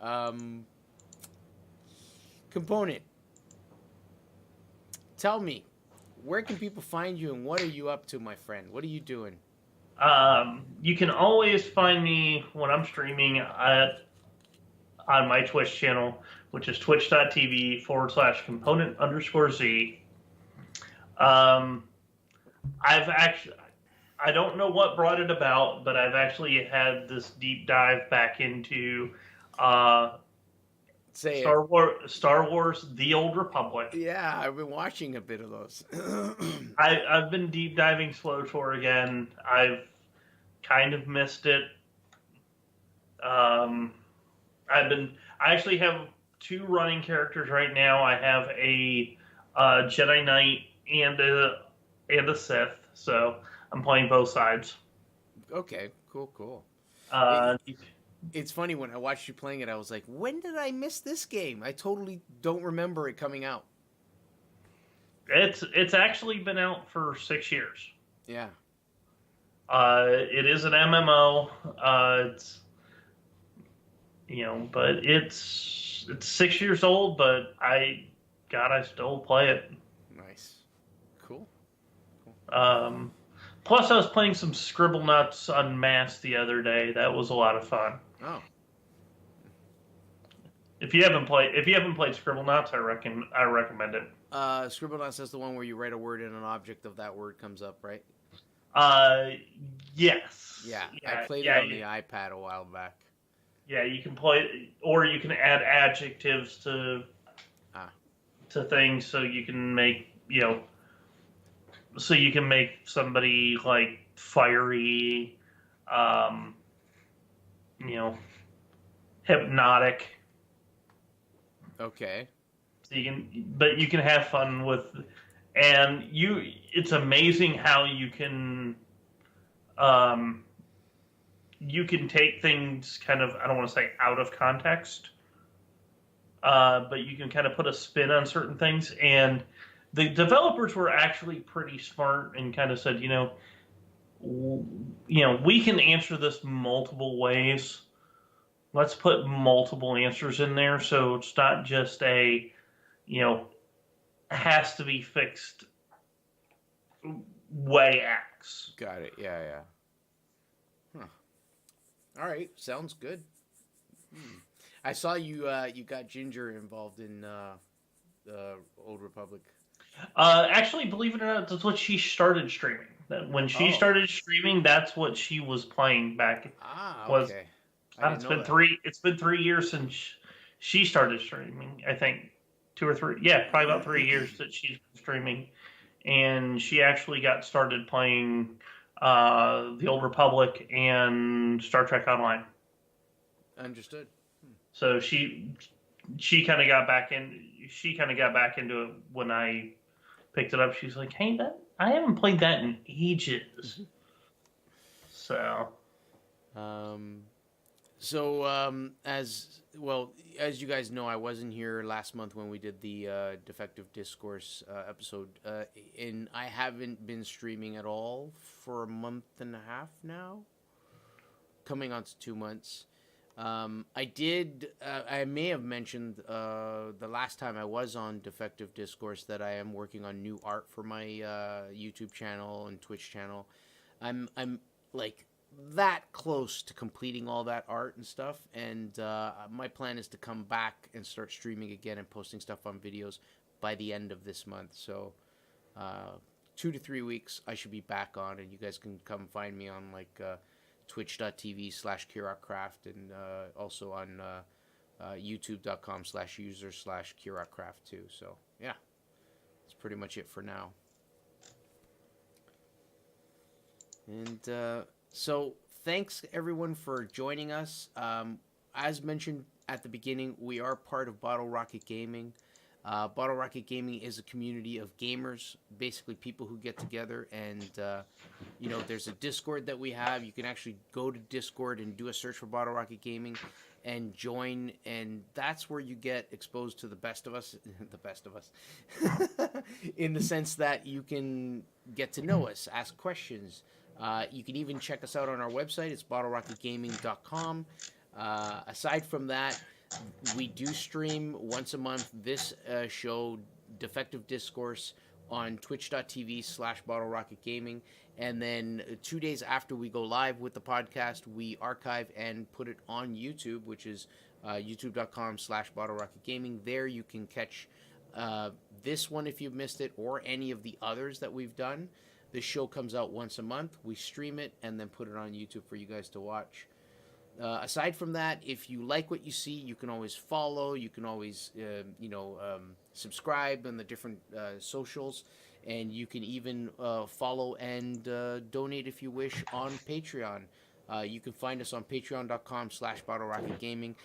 [SPEAKER 1] Component, tell me, where can people find you and what are you up to, my friend? What are you doing?
[SPEAKER 3] You can always find me when I'm streaming on my Twitch channel, which is twitch.tv/component_Z. I don't know what brought it about, but I've actually had this deep dive back into Star Wars: The Old Republic.
[SPEAKER 1] Yeah, I've been watching a bit of those.
[SPEAKER 3] I've been deep diving SWTOR again. I've kind of missed it. I actually have 2 running characters right now. I have a Jedi Knight and a Sith, so I'm playing both sides.
[SPEAKER 1] Okay, cool. It's funny, when I watched you playing it, I was like, when did I miss this game? I totally don't remember it coming out.
[SPEAKER 3] It's actually been out for 6 years.
[SPEAKER 1] Yeah.
[SPEAKER 3] It is an MMO. But it's 6 years old, but I still play it.
[SPEAKER 1] Nice. Cool.
[SPEAKER 3] Plus, I was playing some Scribblenauts Unmasked the other day. That was a lot of fun.
[SPEAKER 1] Oh.
[SPEAKER 3] If you haven't played Scribblenauts, I recommend it.
[SPEAKER 1] Scribblenauts is the one where you write a word and an object of that word comes up, right?
[SPEAKER 3] Yes.
[SPEAKER 1] Yeah, I played it on the iPad a while back.
[SPEAKER 3] Yeah, you can play, or you can add adjectives to
[SPEAKER 1] Ah.
[SPEAKER 3] things, so you can make somebody like fiery, um, you know, hypnotic.
[SPEAKER 1] Okay.
[SPEAKER 3] So but you can have fun with, and it's amazing how um, you can take things kind of, I don't want to say out of context, but you can kind of put a spin on certain things. And the developers were actually pretty smart and kind of said, we can answer this multiple ways. Let's put multiple answers in there, so it's not just has to be fixed way X.
[SPEAKER 1] Got it. Yeah, yeah. Huh. All right. Sounds good. I saw you got Ginger involved in Old Republic.
[SPEAKER 3] Actually, believe it or not, that's what she started streaming. When she started streaming, that's what she was playing back.
[SPEAKER 1] Ah,
[SPEAKER 3] Was
[SPEAKER 1] okay. I didn't
[SPEAKER 3] it's
[SPEAKER 1] know
[SPEAKER 3] been
[SPEAKER 1] that.
[SPEAKER 3] three. It's been 3 years since she started streaming. I think 2 or 3. Yeah, probably about 3 years that she's been streaming, and she actually got started playing the Old Republic and Star Trek Online.
[SPEAKER 1] Understood.
[SPEAKER 3] So she kind of got back in. She kind of got back into it when I picked it up. She's like, "Hey, I haven't played that in ages." So.
[SPEAKER 1] As well as you guys know, I wasn't here last month when we did the Defective Discourse episode, and I haven't been streaming at all for a month and a half now, coming on to 2 months. I did. I may have mentioned the last time I was on Defective Discourse that I am working on new art for my YouTube channel and Twitch channel. I'm like that close to completing all that art and stuff, and my plan is to come back and start streaming again and posting stuff on videos by the end of this month. So 2 to 3 weeks I should be back on, and you guys can come find me on like twitch.tv/KirokCraft and also on youtube.com/user/KirokCraft too. So yeah, that's pretty much it for now. And so thanks everyone for joining us. As mentioned at the beginning, we are part of Bottle Rocket Gaming. Bottle Rocket Gaming is a community of gamers, basically people who get together, and there's a Discord that we have. You can actually go to Discord and do a search for Bottle Rocket Gaming and join, and that's where you get exposed to the best of us, the best of us, in the sense that you can get to know us, ask questions. You can even check us out on our website. It's bottlerocketgaming.com. Aside from that, we do stream once a month this show, Defective Discourse, on twitch.tv/bottlerocketgaming. And then 2 days after we go live with the podcast, we archive and put it on YouTube, which is youtube.com/bottlerocketgaming. There you can catch this one if you've missed it, or any of the others that we've done. This show comes out once a month. We stream it and then put it on YouTube for you guys to watch. Aside from that, if you like what you see, you can always follow. You can always, subscribe on the different socials. And you can even follow and donate if you wish on Patreon. You can find us on patreon.com/bottlerocketgaming.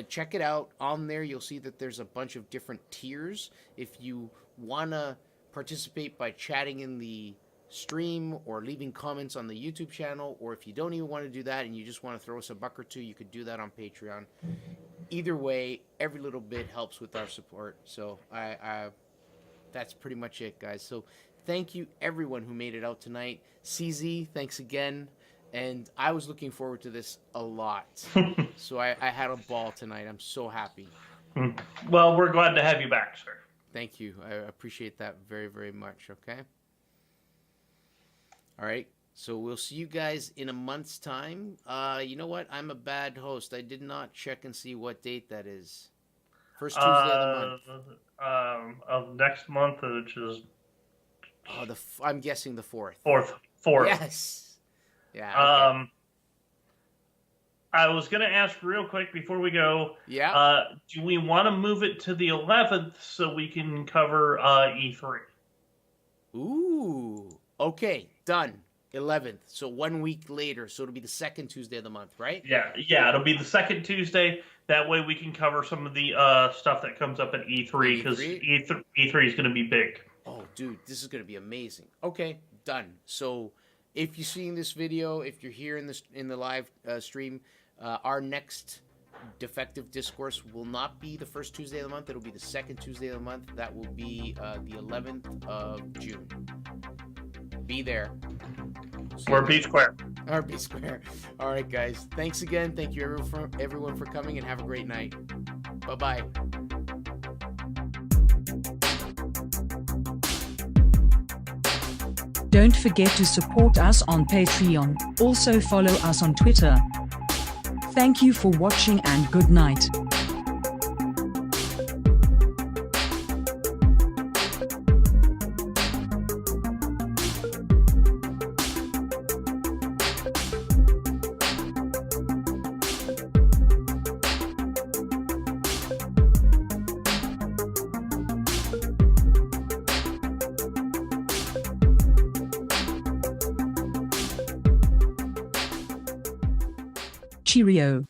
[SPEAKER 1] Check it out. On there, you'll see that there's a bunch of different tiers. If you want to participate by chatting in the stream or leaving comments on the YouTube channel, or if you don't even want to do that and you just want to throw us a buck or two, you could do that on Patreon. Either way, every little bit helps with our support. So I that's pretty much it, guys. So thank you everyone who made it out tonight. CZ, thanks again. And I was looking forward to this a lot. So I had a ball tonight. I'm so happy.
[SPEAKER 3] Well, we're glad to have you back, sir.
[SPEAKER 1] Thank you. I appreciate that very, very much. Okay. All right. So we'll see you guys in a month's time. You know what? I'm a bad host. I did not check and see what date that is. First Tuesday of the month.
[SPEAKER 3] Of next month, which is...
[SPEAKER 1] I'm guessing the 4th.
[SPEAKER 3] 4th.
[SPEAKER 1] Yes. Yeah. Okay.
[SPEAKER 3] I was going to ask real quick before we go.
[SPEAKER 1] Yeah.
[SPEAKER 3] Do we want to move it to the 11th so we can cover E3?
[SPEAKER 1] Ooh. Okay, done. 11th. So 1 week later. So it'll be the second Tuesday of the month, right?
[SPEAKER 3] Yeah, it'll be the second Tuesday. That way we can cover some of the stuff that comes up at E3 because E3 is going to be big.
[SPEAKER 1] Oh, dude, this is going to be amazing. Okay, done. So if you're seeing this video, if you're here in the live stream, our next Defective Discourse will not be the first Tuesday of the month. It'll be the second Tuesday of the month. That will be the 11th of June. Be there.
[SPEAKER 3] Or B Square.
[SPEAKER 1] Or B Square. All right, guys. Thanks again. Thank you everyone for coming, and have a great night. Bye-bye.
[SPEAKER 2] Don't forget to support us on Patreon. Also follow us on Twitter. Thank you for watching and good night. Cheerio.